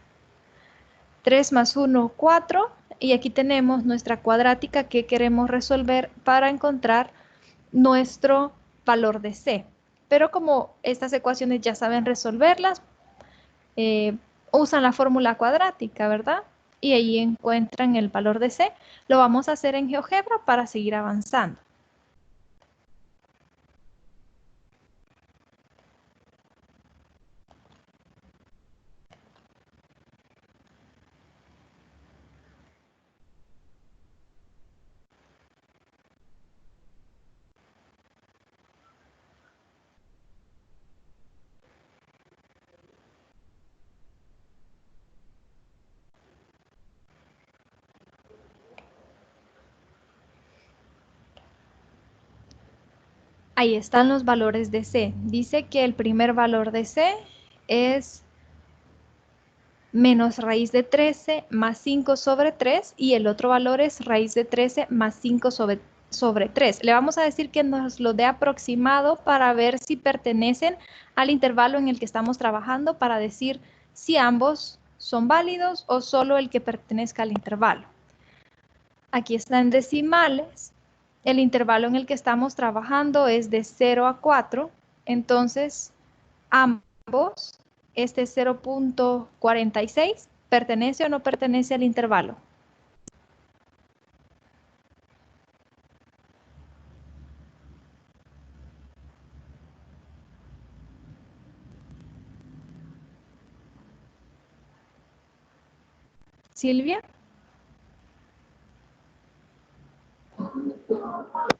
3 más 1, 4. Y aquí tenemos nuestra cuadrática que queremos resolver para encontrar nuestro valor de c. Pero como estas ecuaciones ya saben resolverlas, usan la fórmula cuadrática, ¿verdad? Y ahí encuentran el valor de c. Lo vamos a hacer en GeoGebra para seguir avanzando. Ahí están los valores de c. Dice que el primer valor de c es menos raíz de 13 más 5 sobre 3 y el otro valor es raíz de 13 más 5 sobre 3. Le vamos a decir que nos lo dé aproximado para ver si pertenecen al intervalo en el que estamos trabajando para decir si ambos son válidos o solo el que pertenezca al intervalo. Aquí está en decimales. El intervalo en el que estamos trabajando es de 0 a 4. Entonces, ambos, este 0.46, ¿pertenece o no pertenece al intervalo? Silvia.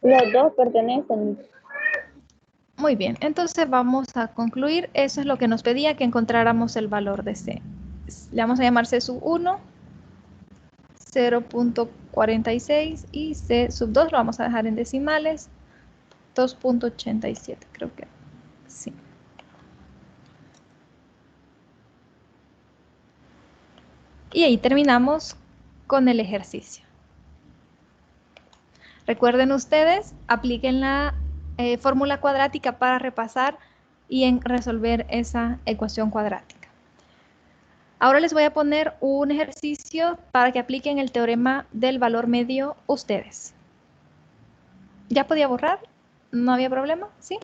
Los dos pertenecen. Muy bien, entonces vamos a concluir. Eso es lo que nos pedía, que encontráramos el valor de c. Le vamos a llamar c sub 1 0.46 y C sub 2 lo vamos a dejar en decimales, 2.87, creo que sí. Y ahí terminamos con el ejercicio. Recuerden ustedes, apliquen la fórmula cuadrática para repasar y en resolver esa ecuación cuadrática. Ahora les voy a poner un ejercicio para que apliquen el teorema del valor medio ustedes. ¿Ya podía borrar? ¿No había problema? ¿Sí?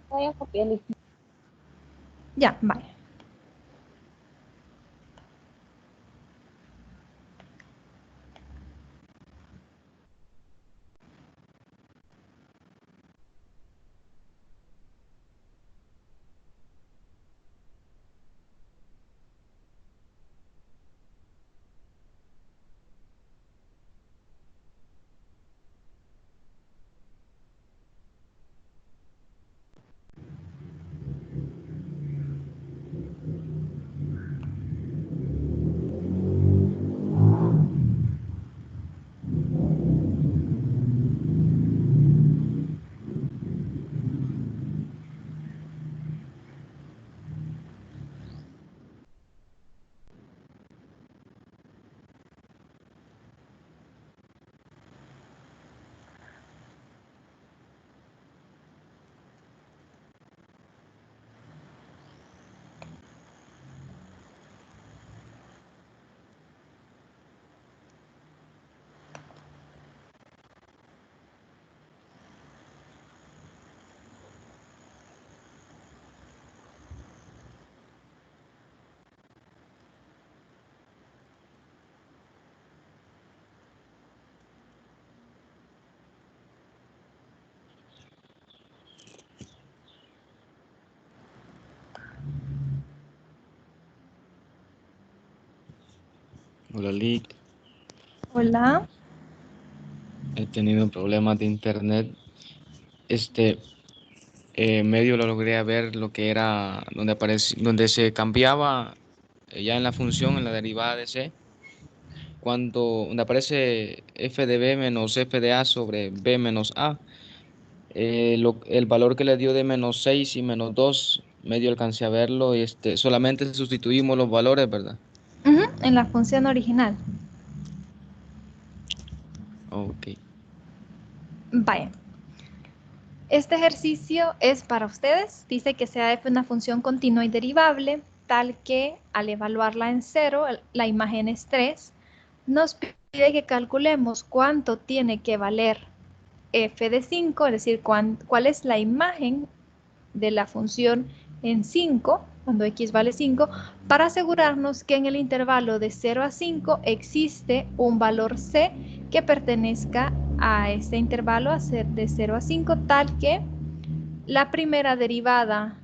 Voy a copiar el Ya, vale. Hola, Lick. Hola. He tenido problemas de internet. Medio lo logré ver lo que era donde se cambiaba ya en la función, en la derivada de C, donde aparece f de b menos f de a sobre b menos a. El valor que le dio de menos 6 y menos 2 medio alcancé a verlo y solamente sustituimos los valores, ¿verdad? En la función original. Ok. Vaya. Este ejercicio es para ustedes. Dice que sea f una función continua y derivable, tal que al evaluarla en 0, la imagen es 3, nos pide que calculemos cuánto tiene que valer f de 5, es decir, cuál es la imagen de la función en 5, cuando x vale 5, para asegurarnos que en el intervalo de 0 a 5 existe un valor c que pertenezca a este intervalo de 0 a 5, tal que la primera derivada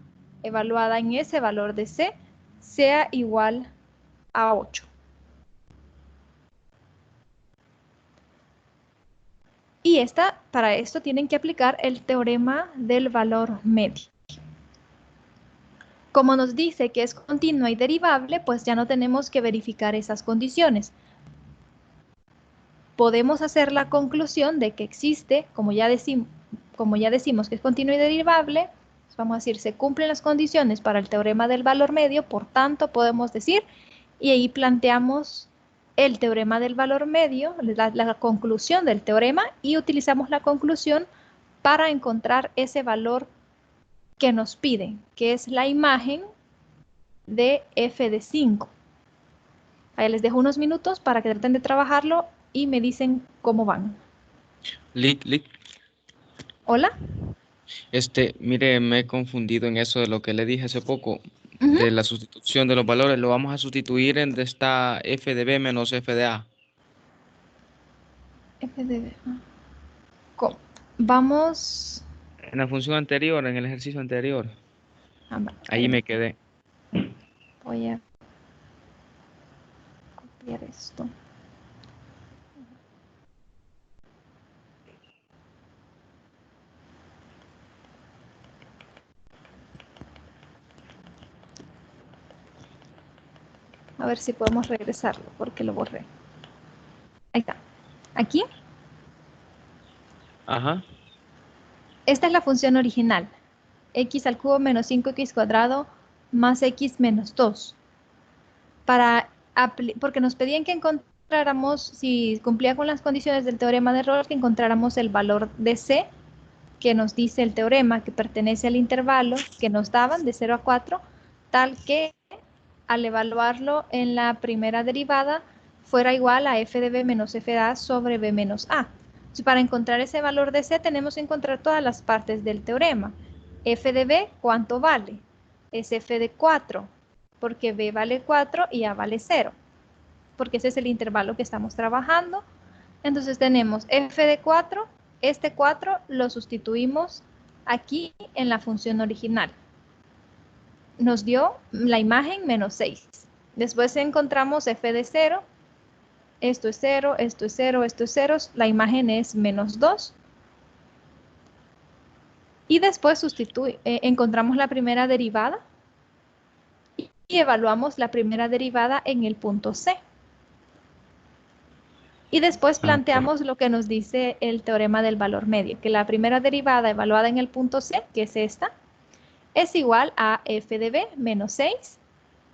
evaluada en ese valor de c sea igual a 8. Y para esto tienen que aplicar el teorema del valor medio. Como nos dice que es continua y derivable, pues ya no tenemos que verificar esas condiciones. Podemos hacer la conclusión de que existe, como ya decimos que es continua y derivable, vamos a decir, se cumplen las condiciones para el teorema del valor medio, por tanto podemos decir, y ahí planteamos el teorema del valor medio, la conclusión del teorema, y utilizamos la conclusión para encontrar ese valor que nos piden, que es la imagen de f de 5. Ahí les dejo unos minutos para que traten de trabajarlo y me dicen cómo van. Lick. ¿Hola? Mire, me he confundido en eso de lo que le dije hace poco, de la sustitución de los valores. Lo vamos a sustituir en donde está f de b menos f de a. F de B. Vamos. En la función anterior, en el ejercicio anterior. Ahí ver, me quedé. voy a copiar esto. A ver si podemos regresarlo porque lo borré. Ahí está. Aquí. Ajá. Esta es la función original. X al cubo menos 5x cuadrado más x menos 2. Porque nos pedían que encontráramos, si cumplía con las condiciones del teorema de Rolle, que encontráramos el valor de C que nos dice el teorema que pertenece al intervalo que nos daban de 0 a 4, tal que al evaluarlo en la primera derivada fuera igual a f de b menos f de a sobre b menos a. Entonces, para encontrar ese valor de C tenemos que encontrar todas las partes del teorema. F de b, ¿cuánto vale? Es f de 4, porque b vale 4 y a vale 0, porque ese es el intervalo que estamos trabajando. Entonces tenemos f de 4, este 4 lo sustituimos aquí en la función original. Nos dio la imagen menos 6. Después encontramos f de 0, esto es 0, esto es 0, esto es 0, la imagen es menos 2. Y después encontramos la primera derivada y evaluamos la primera derivada en el punto C. Y después planteamos lo que nos dice el teorema del valor medio, que la primera derivada evaluada en el punto C, que es esta, es igual a f de b menos 6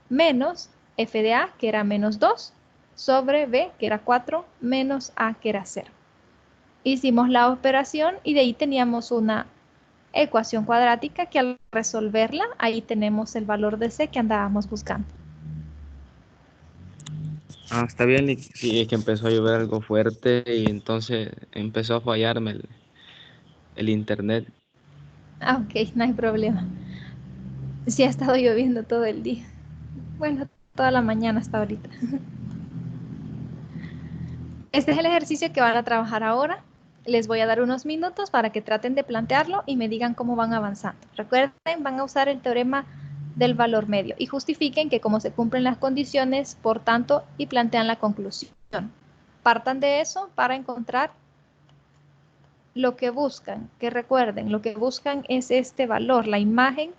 menos f de a, que era menos 2, sobre b, que era 4, menos a, que era 0. Hicimos la operación y de ahí teníamos una ecuación cuadrática que al resolverla, ahí tenemos el valor de C que andábamos buscando. Está bien, y sí, es que empezó a llover algo fuerte y entonces empezó a fallarme el internet. Ah, ok, no hay problema. Sí ha estado lloviendo todo el día. Bueno, toda la mañana hasta ahorita. Este es el ejercicio que van a trabajar ahora. Les voy a dar unos minutos para que traten de plantearlo y me digan cómo van avanzando. Recuerden, van a usar el teorema del valor medio y justifiquen que como se cumplen las condiciones, por tanto, y plantean la conclusión. Partan de eso para encontrar lo que buscan, que recuerden, lo que buscan es este valor, la imagen,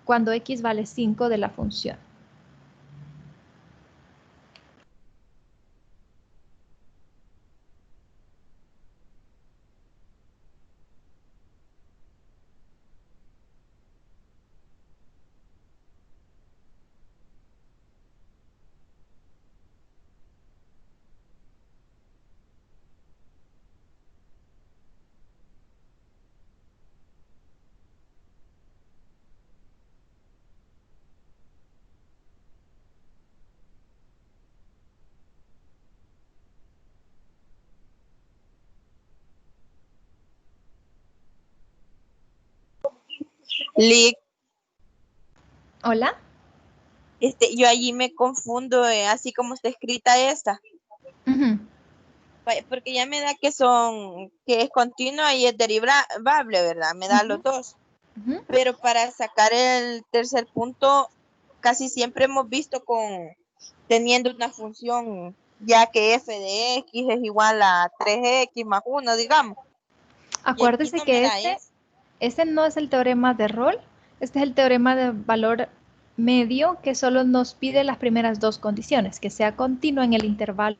cuando x vale 5 de la función. Lick, ¿Hola? yo allí me confundo, así como está escrita esta. Ujú. Porque ya me da que es continua y es derivable, ¿verdad? Me da los dos. Ujú. Pero para sacar el tercer punto, casi siempre hemos visto teniendo una función, ya que f de x es igual a 3x más 1, digamos. Y aquí Acuérdese no que me da este no es el teorema de Rolle, este es el teorema de valor medio que solo nos pide las primeras dos condiciones, que sea continuo en el intervalo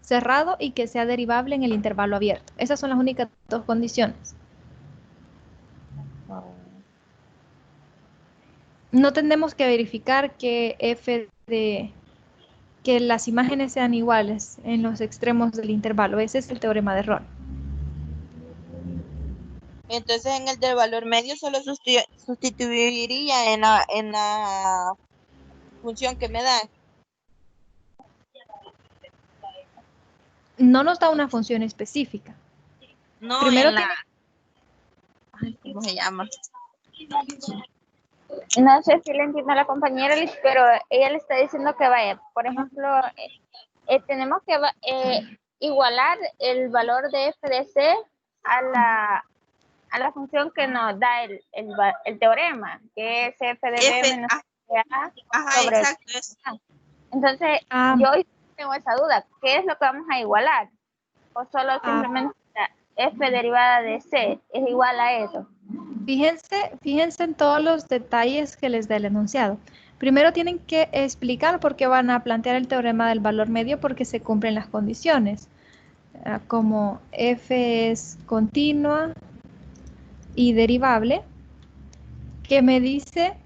cerrado y que sea derivable en el intervalo abierto. Esas son las únicas dos condiciones. No tenemos que verificar que que las imágenes sean iguales en los extremos del intervalo. Ese es el teorema de Rolle. Entonces en el del valor medio solo sustituiría en la función que me da. No nos da una función específica. No, Primero ¿cómo se llama? No sé si le entiendo a la compañera, Liz, pero ella le está diciendo que vaya, por ejemplo, tenemos que igualar el valor de f de c a la función que nos da el teorema, que es f de b menos f de a sobre exacto. Entonces, yo tengo esa duda, ¿qué es lo que vamos a igualar? ¿O solo simplemente f derivada de c es igual a eso? Fíjense en todos los detalles que les da el enunciado. Primero tienen que explicar por qué van a plantear el teorema del valor medio porque se cumplen las condiciones. Como f es continua y derivable, que me dice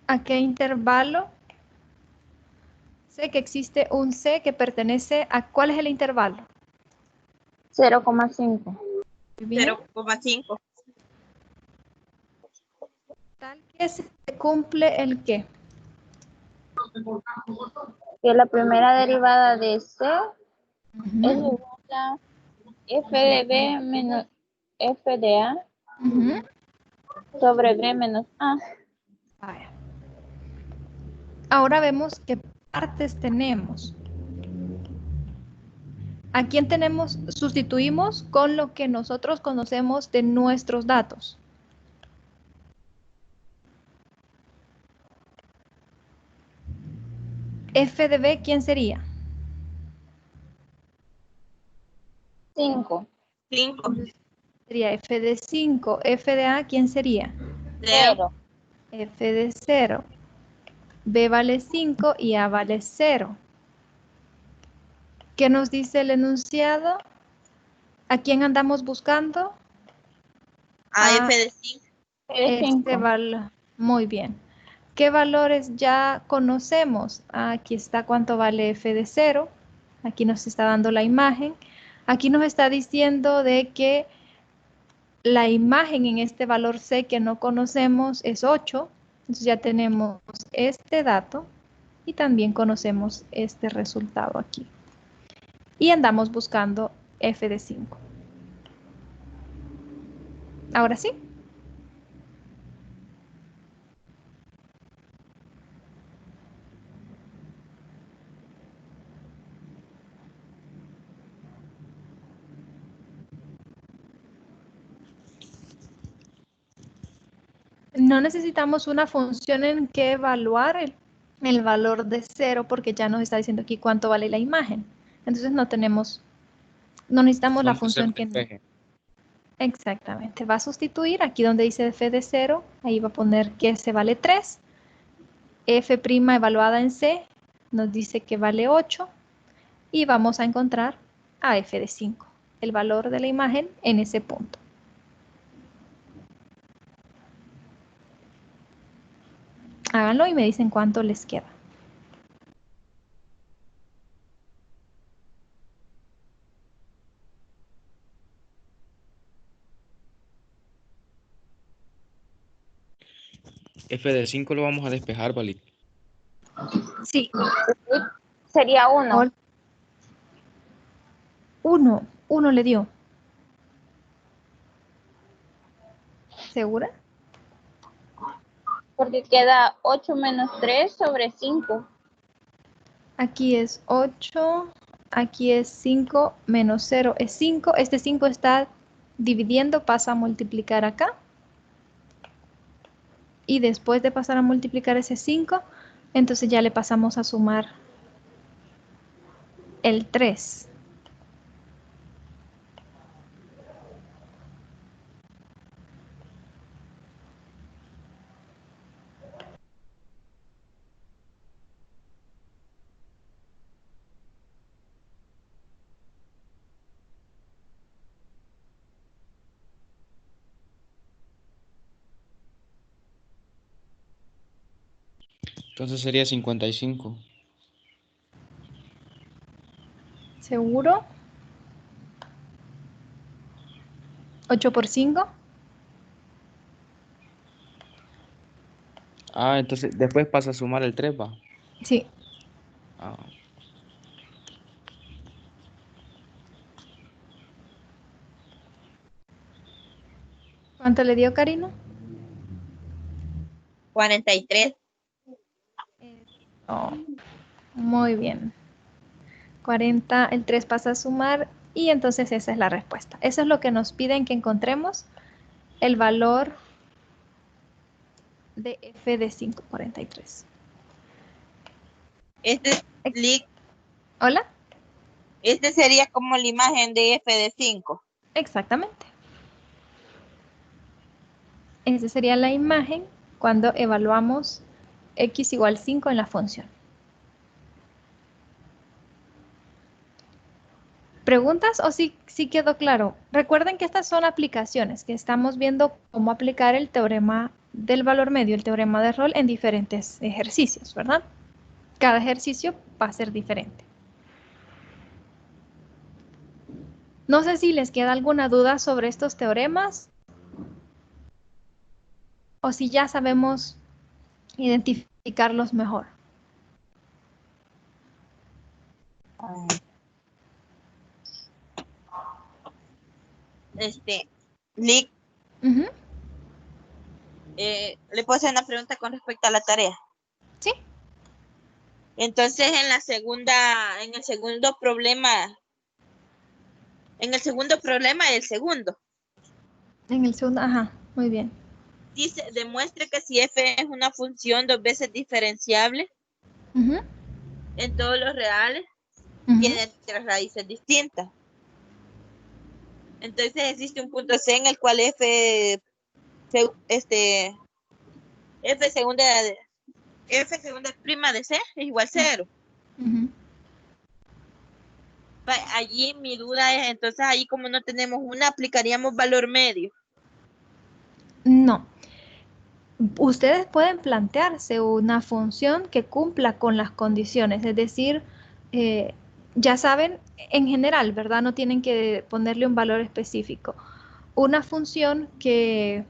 a qué intervalo. Sé que existe un C que pertenece a, ¿cuál es el intervalo? 0,5. Muy bien. 0,5. Tal que se cumple el qué. Que la primera derivada de C Ujú. es igual a f de b menos f de a Ujú. sobre b menos a. Vaya. Ahora vemos qué partes tenemos. ¿A quién tenemos? Sustituimos con lo que nosotros conocemos de nuestros datos. F de B, ¿quién sería? 5. 5. Sería F de 5. F de A, ¿quién sería? 0. F de 0. B vale 5 y A vale 0. ¿Qué nos dice el enunciado? ¿A quién andamos buscando? A F de 5. F de Este 5. valor. Muy bien. ¿Qué valores ya conocemos? Aquí está cuánto vale F de 0. Aquí nos está dando la imagen. Aquí nos está diciendo de que la imagen en este valor C que no conocemos es 8. Entonces ya tenemos este dato y también conocemos este resultado aquí. Y andamos buscando F de 5. Ahora sí. No necesitamos una función en que evaluar el valor de 0 porque ya nos está diciendo aquí cuánto vale la imagen. Entonces no necesitamos la Vamos a hacer función un que... despeje. Exactamente. Va a sustituir aquí donde dice f de 0. Ahí va a poner que S vale 3. F' evaluada en C nos dice que vale 8. Y vamos a encontrar a f de 5, el valor de la imagen en ese punto. Háganlo y me dicen cuánto les queda. F de 5 lo vamos a despejar, ¿vale? Sí. Sería 1. 1 le dio. ¿Segura? Porque queda 8 menos 3 sobre 5. Aquí es 8, aquí es 5 menos 0 es 5. Este 5 está dividiendo, pasa a multiplicar acá. Y después de pasar a multiplicar ese 5, entonces ya le pasamos a sumar el 3. Entonces sería 55. ¿Seguro? 8 por 5. Ah, entonces después pasa a sumar el 3, va. Sí. Ah, ¿Cuánto le dio, Karina? 43. Oh, muy bien. 40, el 3 pasa a sumar y entonces esa es la respuesta. Eso es lo que nos piden que encontremos el valor de f de 5,43. ¿Hola? Este sería como la imagen de f de 5. Exactamente. Esa sería la imagen cuando evaluamos x igual 5 en la función. ¿Preguntas o sí quedó claro? Recuerden que estas son aplicaciones, que estamos viendo cómo aplicar el teorema del valor medio, el teorema de Rolle en diferentes ejercicios, ¿verdad? Cada ejercicio va a ser diferente. No sé si les queda alguna duda sobre estos teoremas o si ya sabemos identificarlos mejor. Lick, Uh-huh. le puedo hacer una pregunta con respecto a la tarea. Sí. Entonces, en el segundo problema, Ajá, muy bien. dice, demuestre que si f es una función 2 veces diferenciable Uh-huh. en todos los reales, Uh-huh. tiene 3 raíces distintas. Entonces existe un punto C en el cual f segunda prima de C es igual a 0. Uh-huh. Allí mi duda es, entonces ahí como no tenemos una, aplicaríamos valor medio. No. Ustedes pueden plantearse una función que cumpla con las condiciones, es decir, ya saben, en general, ¿verdad? No tienen que ponerle un valor específico. Una función que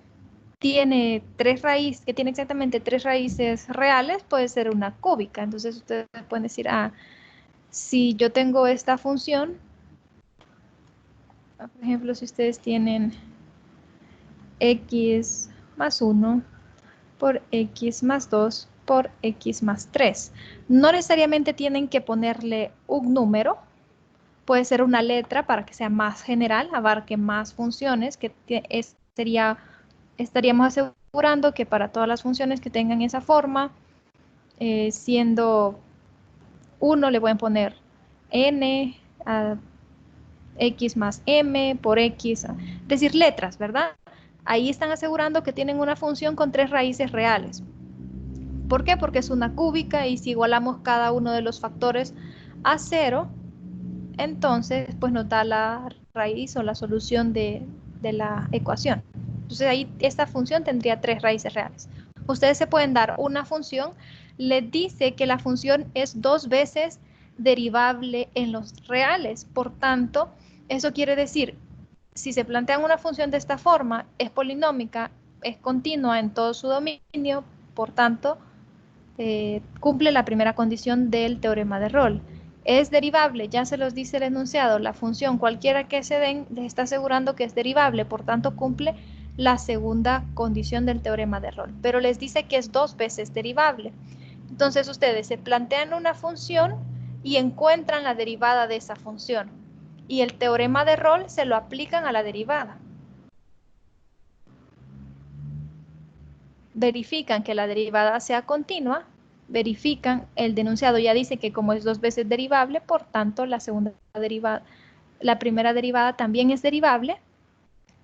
tiene que tiene exactamente 3 raíces reales, puede ser una cúbica. Entonces ustedes pueden decir, si yo tengo esta función, por ejemplo, si ustedes tienen x más 1 por x más 2 por x más 3. No necesariamente tienen que ponerle un número, puede ser una letra para que sea más general, abarque más funciones, que estaríamos asegurando que para todas las funciones que tengan esa forma, siendo 1 le pueden poner n a x más m por x, es decir, letras, ¿verdad? Ahí están asegurando que tienen una función con 3 raíces reales. ¿Por qué? Porque es una cúbica y si igualamos cada uno de los factores a 0, entonces pues nos da la raíz o la solución de la ecuación. Entonces ahí esta función tendría 3 raíces reales. Ustedes se pueden dar una función, les dice que la función es 2 veces derivable en los reales. Por tanto, eso quiere decir, si se plantean una función de esta forma, es polinómica, es continua en todo su dominio, por tanto, cumple la primera condición del teorema de Rolle. Es derivable, ya se los dice el enunciado, la función cualquiera que se den les está asegurando que es derivable, por tanto cumple la segunda condición del teorema de Rolle, pero les dice que es 2 veces derivable. Entonces ustedes se plantean una función y encuentran la derivada de esa función y el teorema de Rolle se lo aplican a la derivada. Verifican que la derivada sea continua, verifican, el denunciado ya dice que como es 2 veces derivable, por tanto la primera derivada también es derivable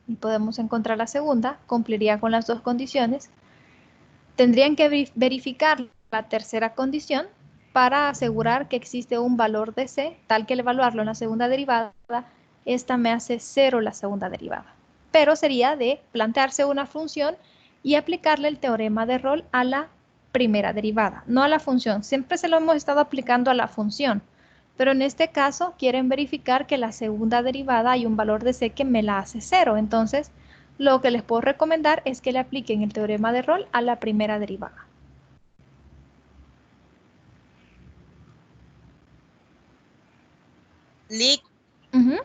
y podemos encontrar la segunda, cumpliría con las 2 condiciones. Tendrían que verificar la tercera condición para asegurar que existe un valor de C, tal que al evaluarlo en la segunda derivada, esta me hace 0 la segunda derivada. Pero sería de plantearse una función y aplicarle el teorema de Rolle a la primera derivada, no a la función. Siempre se lo hemos estado aplicando a la función, pero en este caso quieren verificar que la segunda derivada hay un valor de C que me la hace 0. Entonces, lo que les puedo recomendar es que le apliquen el teorema de Rolle a la primera derivada. Lick, Uh-huh.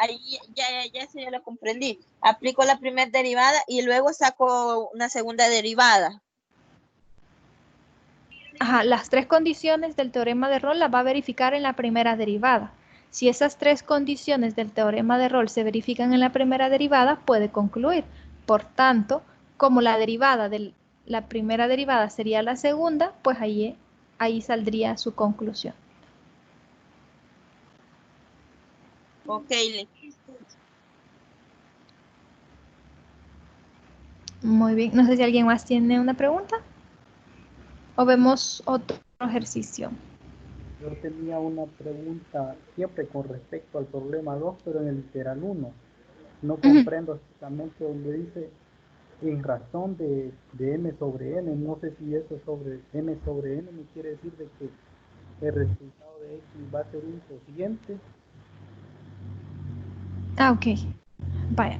ahí ya eso ya lo comprendí. Aplico la primera derivada y luego saco una segunda derivada. Ajá, las 3 condiciones del teorema de Rolle las va a verificar en la primera derivada. Si esas 3 condiciones del teorema de Rolle se verifican en la primera derivada, puede concluir. Por tanto, como la derivada del la primera derivada sería la segunda, pues ahí saldría su conclusión. Ok, Muy bien, no sé si alguien más tiene una pregunta o vemos otro ejercicio. Yo tenía una pregunta siempre con respecto al problema 2, pero en el literal 1. No comprendo exactamente donde dice en razón de m sobre n. No sé si eso sobre m sobre n me quiere decir de que el resultado de x va a ser un cociente. Ah, ok. Vaya.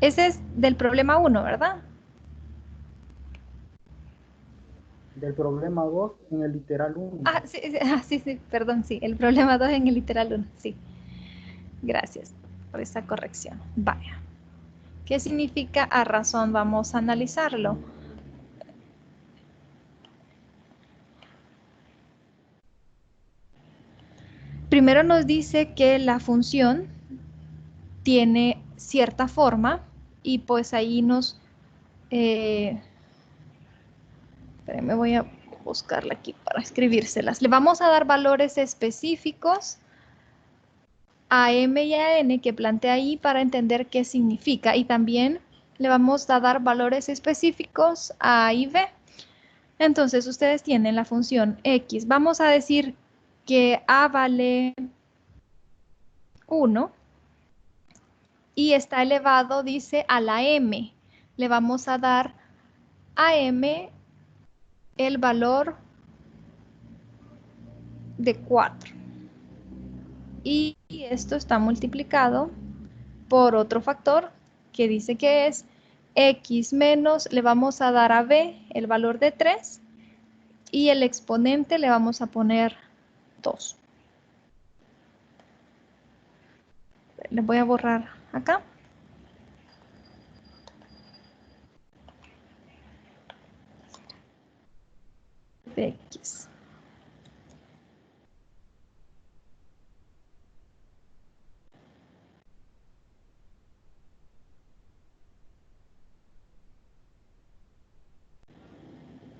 Ese es del problema 1, ¿verdad? Del problema 2 en el literal 1. Sí, perdón, sí. El problema 2 en el literal 1, sí. Gracias por esa corrección. Vaya. ¿Qué significa a razón? Vamos a analizarlo. Primero nos dice que la función tiene cierta forma y pues ahí nos... espérenme, voy a buscarla aquí para escribírselas. Le vamos a dar valores específicos a m y a n que plantea ahí para entender qué significa. Y también le vamos a dar valores específicos a A y B. Entonces, ustedes tienen la función x. Vamos a decir que a vale 1 y está elevado, dice, a la m. Le vamos a dar a m el valor de 4. Y esto está multiplicado por otro factor que dice que es x menos, le vamos a dar a b el valor de 3 y el exponente le vamos a poner 2. Le voy a borrar acá. De x.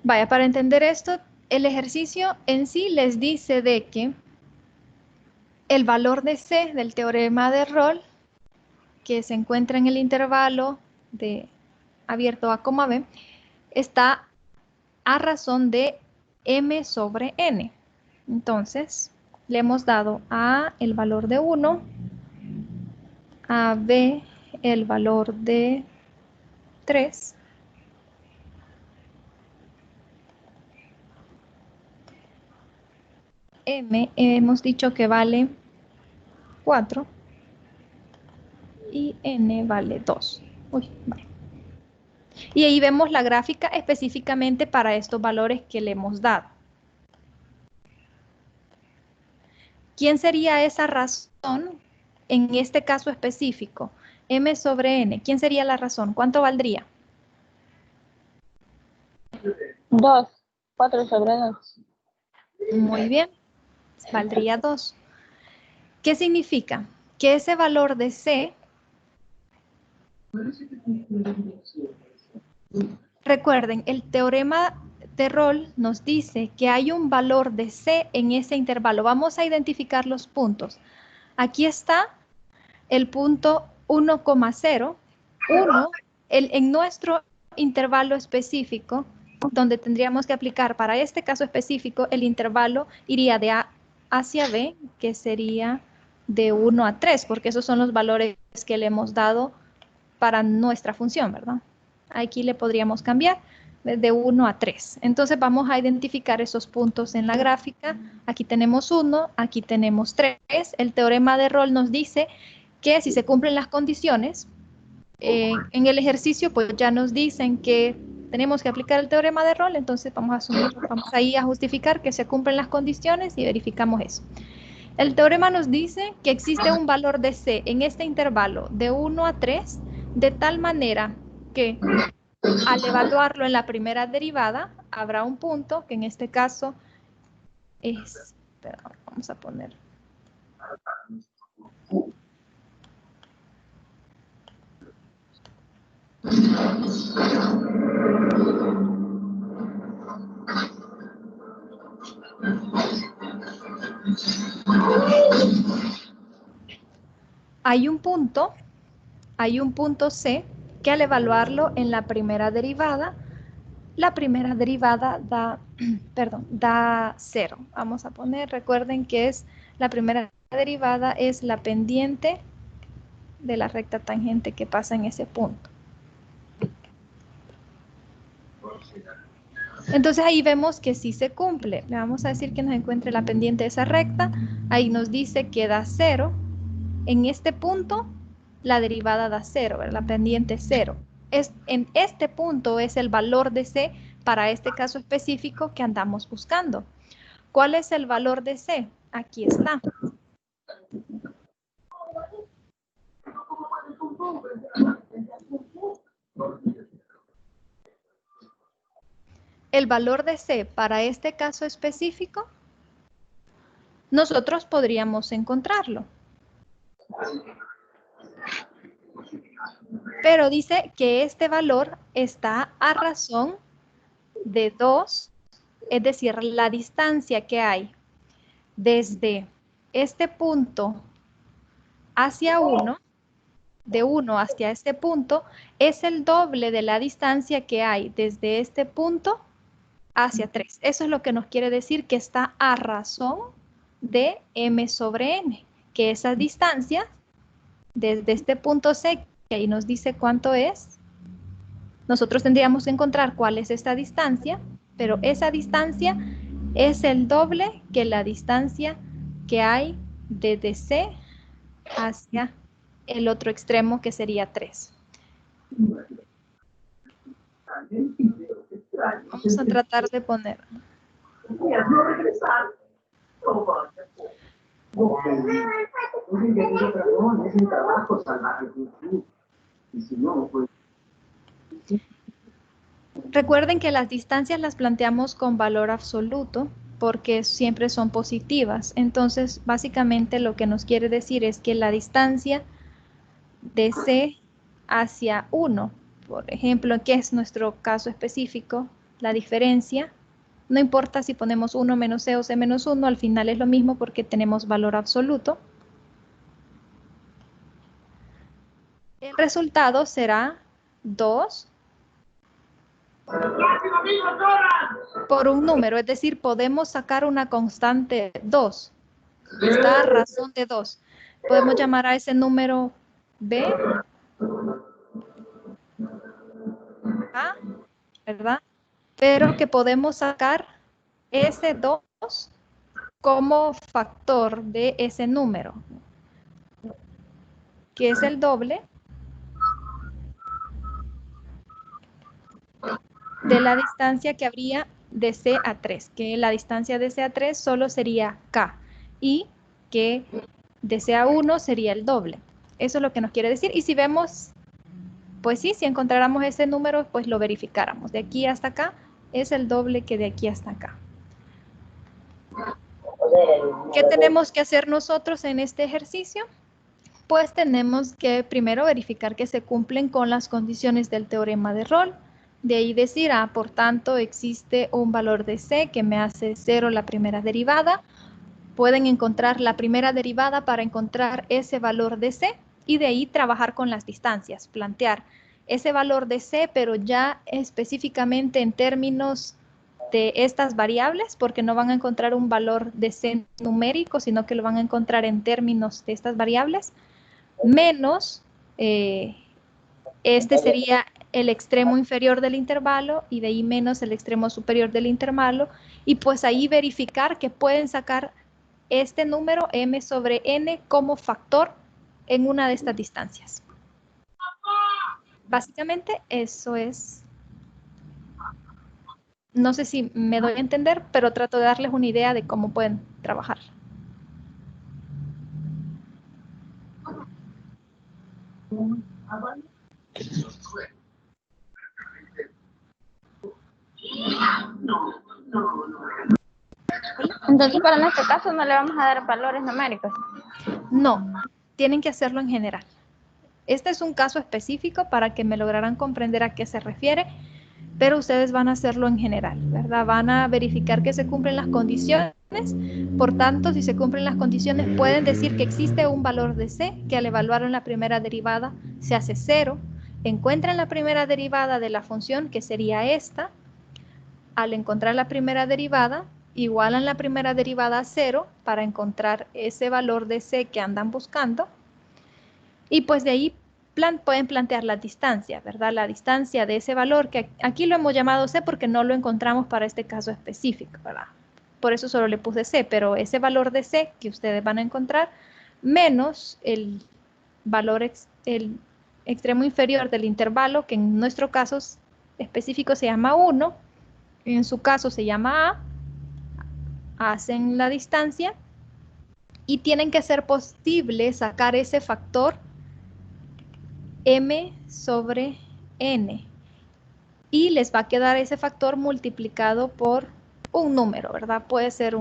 Vaya, para entender esto, el ejercicio en sí les dice de que el valor de C del teorema de Rolle, que se encuentra en el intervalo de abierto a, B, está a razón de m sobre n. Entonces, le hemos dado a el valor de 1, a b el valor de 3, m hemos dicho que vale 4 y n vale 2. Uy, vale. Y ahí vemos la gráfica específicamente para estos valores que le hemos dado. ¿Quién sería esa razón en este caso específico? M sobre n. ¿Quién sería la razón? ¿Cuánto valdría? 2. 4 sobre 2. Muy bien. Valdría 2. ¿Qué significa? Que ese valor de C, recuerden, el teorema de Rolle nos dice que hay un valor de C en ese intervalo. Vamos a identificar los puntos. Aquí está el punto 1,0. 1, en nuestro intervalo específico, donde tendríamos que aplicar para este caso específico, el intervalo iría de A hacia B, que sería de 1 a 3, porque esos son los valores que le hemos dado para nuestra función, ¿verdad? Aquí le podríamos cambiar de 1 a 3. Entonces vamos a identificar esos puntos en la gráfica. Aquí tenemos 1, aquí tenemos 3. El teorema de Rolle nos dice que si se cumplen las condiciones, en el ejercicio pues ya nos dicen que tenemos que aplicar el teorema de Rolle, entonces vamos a asumir, vamos ahí a justificar que se cumplen las condiciones y verificamos eso. El teorema nos dice que existe un valor de C en este intervalo de 1 a 3, de tal manera que al evaluarlo en la primera derivada, habrá un punto que en este caso es, perdón, vamos a poner. Hay un punto C que al evaluarlo en la primera derivada da, perdón, da 0. Vamos a poner, recuerden que es la primera derivada es la pendiente de la recta tangente que pasa en ese punto. Entonces ahí vemos que sí se cumple. Le vamos a decir que nos encuentre la pendiente de esa recta. Ahí nos dice que da 0. En este punto la derivada da 0, ¿verdad? La pendiente 0. En este punto es el valor de C para este caso específico que andamos buscando. ¿Cuál es el valor de C? Aquí está. El valor de C para este caso específico, nosotros podríamos encontrarlo. Pero dice que este valor está a razón de 2, es decir, la distancia que hay desde este punto hacia 1, de 1 hacia este punto, es el doble de la distancia que hay desde este punto hacia 3. Eso es lo que nos quiere decir que está a razón de m sobre n, que esa distancia desde este punto C, que ahí nos dice cuánto es, nosotros tendríamos que encontrar cuál es esta distancia, pero esa distancia es el doble que la distancia que hay desde C hacia el otro extremo, que sería 3. Vamos a tratar de poner. Recuerden que las distancias las planteamos con valor absoluto porque siempre son positivas. Entonces, básicamente lo que nos quiere decir es que la distancia de C hacia 1, por ejemplo, que es nuestro caso específico, la diferencia, no importa si ponemos 1 menos C o C menos 1, al final es lo mismo porque tenemos valor absoluto. El resultado será 2 por un número, es decir, podemos sacar una constante 2. Está a razón de 2. Podemos llamar a ese número B, A, ¿verdad? Pero que podemos sacar ese 2 como factor de ese número, que es el doble de la distancia que habría de C a 3, que la distancia de C a 3 solo sería K, y que de C a 1 sería el doble. Eso es lo que nos quiere decir. Y si vemos, pues sí, si encontráramos ese número, pues lo verificáramos. De aquí hasta acá es el doble que de aquí hasta acá. ¿Qué tenemos que hacer nosotros en este ejercicio? Pues tenemos que primero verificar que se cumplen con las condiciones del teorema de Rolle. De ahí decir, por tanto, existe un valor de C que me hace 0 la primera derivada. Pueden encontrar la primera derivada para encontrar ese valor de C y de ahí trabajar con las distancias, plantear ese valor de C, pero ya específicamente en términos de estas variables, porque no van a encontrar un valor de C numérico, sino que lo van a encontrar en términos de estas variables, menos, este sería el extremo inferior del intervalo y de ahí menos el extremo superior del intervalo, y pues ahí verificar que pueden sacar este número m sobre n como factor en una de estas distancias. Básicamente eso es. No sé si me doy a entender, pero trato de darles una idea de cómo pueden trabajar. Entonces, para nuestro caso no le vamos a dar valores numéricos. No, tienen que hacerlo en general. Este es un caso específico para que me lograran comprender a qué se refiere. pero ustedes van a hacerlo en general, ¿verdad? Van a verificar que se cumplen las condiciones. Por tanto, si se cumplen las condiciones, pueden decir que existe un valor de C que al evaluar en la primera derivada se hace 0. Encuentran la primera derivada de la función, que sería esta. Al encontrar la primera derivada, igualan la primera derivada a 0 para encontrar ese valor de C que andan buscando. Y pues de ahí pueden plantear la distancia, ¿verdad? La distancia de ese valor, que aquí lo hemos llamado C porque no lo encontramos para este caso específico, ¿verdad? Por eso solo le puse C, pero ese valor de C que ustedes van a encontrar, menos el valor, el extremo inferior del intervalo, que en nuestro caso específico se llama 1, en su caso se llama A, hacen la distancia y tienen que ser posible sacar ese factor m sobre n y les va a quedar ese factor multiplicado por un número, ¿verdad? Puede ser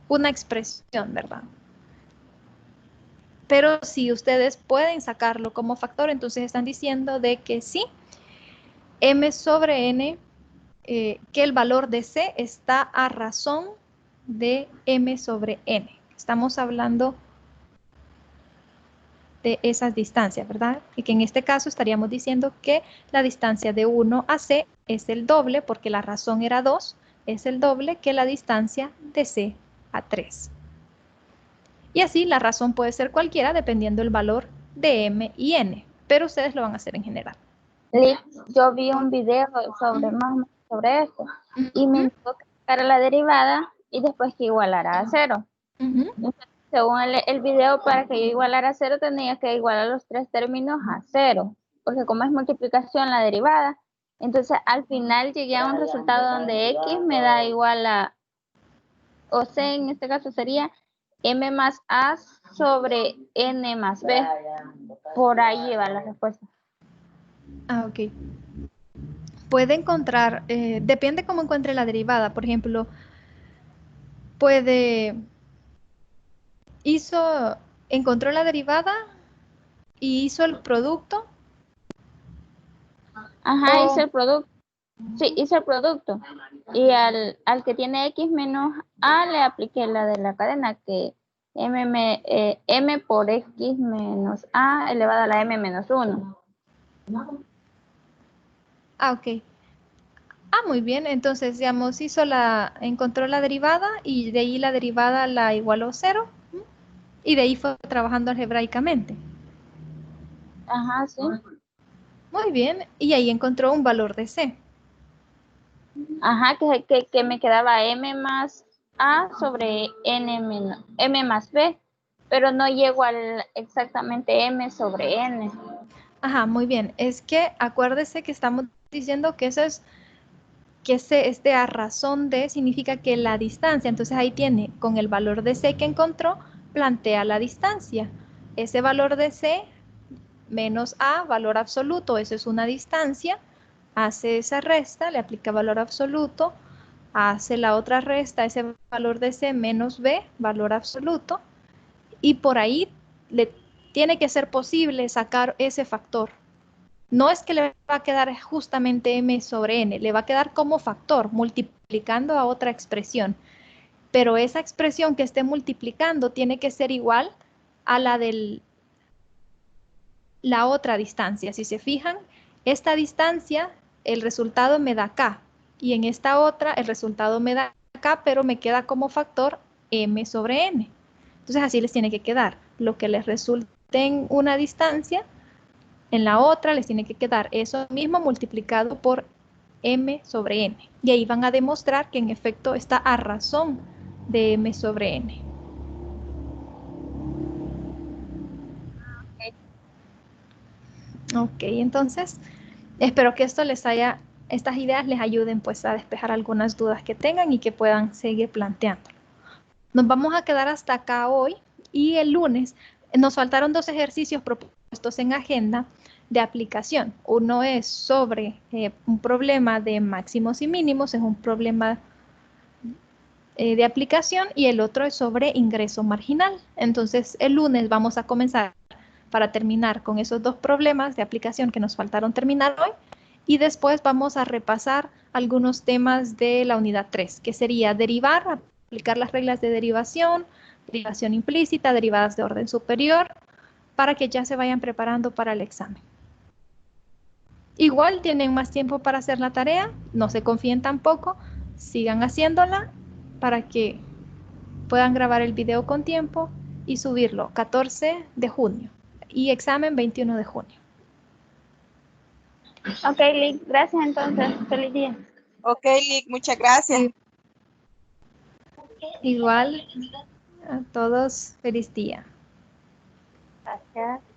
una expresión, ¿verdad? Pero si ustedes pueden sacarlo como factor, entonces están diciendo de que sí, m sobre n, que el valor de C está a razón de m sobre n. Estamos hablando de esas distancias, ¿verdad? Y que en este caso estaríamos diciendo que la distancia de 1 a C es el doble, porque la razón era 2, es el doble que la distancia de C a 3. Y así la razón puede ser cualquiera dependiendo del valor de m y n, pero ustedes lo van a hacer en general. Liz, yo vi un video sobre más o menos sobre esto y me indicó que sacara la derivada y después que igualara a 0. Entonces, según el video, para que yo igualara a 0 tenía que igualar los tres términos a 0, porque como es multiplicación la derivada, entonces al final llegué a un resultado donde x me da igual a, o c en este caso sería m más a sobre n más b. Por ahí lleva la respuesta. Ah, ok. Puede encontrar, depende cómo encuentre la derivada. Por ejemplo, encontró la derivada y hizo el producto. Ajá, hice el producto. Sí, hice el producto. Y al que tiene x menos a le apliqué la de la cadena, que m por x menos a elevado a la m menos 1. Ah, ok. Ah, muy bien. Entonces, digamos, encontró la derivada y de ahí la derivada la igualó 0 y de ahí fue trabajando algebraicamente. Ajá, sí. Muy bien. Y ahí encontró un valor de C. Ajá, que me quedaba m más a sobre m más b, pero no llego al exactamente m sobre n. Ajá, muy bien. Es que acuérdese que estamos diciendo que este a razón de significa que la distancia, entonces ahí tiene con el valor de C que encontró, plantea la distancia. Ese valor de C menos A, valor absoluto, eso es una distancia, hace esa resta, le aplica valor absoluto, hace la otra resta, ese valor de C menos B, valor absoluto, y por ahí le tiene que ser posible sacar ese factor. No es que le va a quedar justamente m sobre n, le va a quedar como factor, multiplicando a otra expresión. Pero esa expresión que esté multiplicando tiene que ser igual a la de la otra distancia. Si se fijan, esta distancia, el resultado me da k. Y en esta otra, el resultado me da k, pero me queda como factor m sobre n. Entonces así les tiene que quedar. Lo que les resulte en una distancia, en la otra les tiene que quedar eso mismo multiplicado por m sobre n. Y ahí van a demostrar que en efecto está a razón de m sobre n. Ok, entonces espero que estas ideas les ayuden pues a despejar algunas dudas que tengan y que puedan seguir planteando. Nos vamos a quedar hasta acá hoy y el lunes nos faltaron 2 ejercicios propuestos en agenda de aplicación. Uno es sobre un problema de máximos y mínimos, es un problema de aplicación, y el otro es sobre ingreso marginal. Entonces el lunes vamos a comenzar para terminar con esos 2 problemas de aplicación que nos faltaron terminar hoy, Y después vamos a repasar algunos temas de la unidad 3, que sería derivar, aplicar las reglas de derivación, derivación implícita, derivadas de orden superior, para que ya se vayan preparando para el examen. Igual tienen más tiempo para hacer la tarea, no se confíen tampoco, sigan haciéndola para que puedan grabar el video con tiempo y subirlo 14 de junio y examen 21 de junio. Ok, Lick, gracias entonces. Feliz día. Ok, Lick, muchas gracias. Igual a todos, feliz día. Gracias.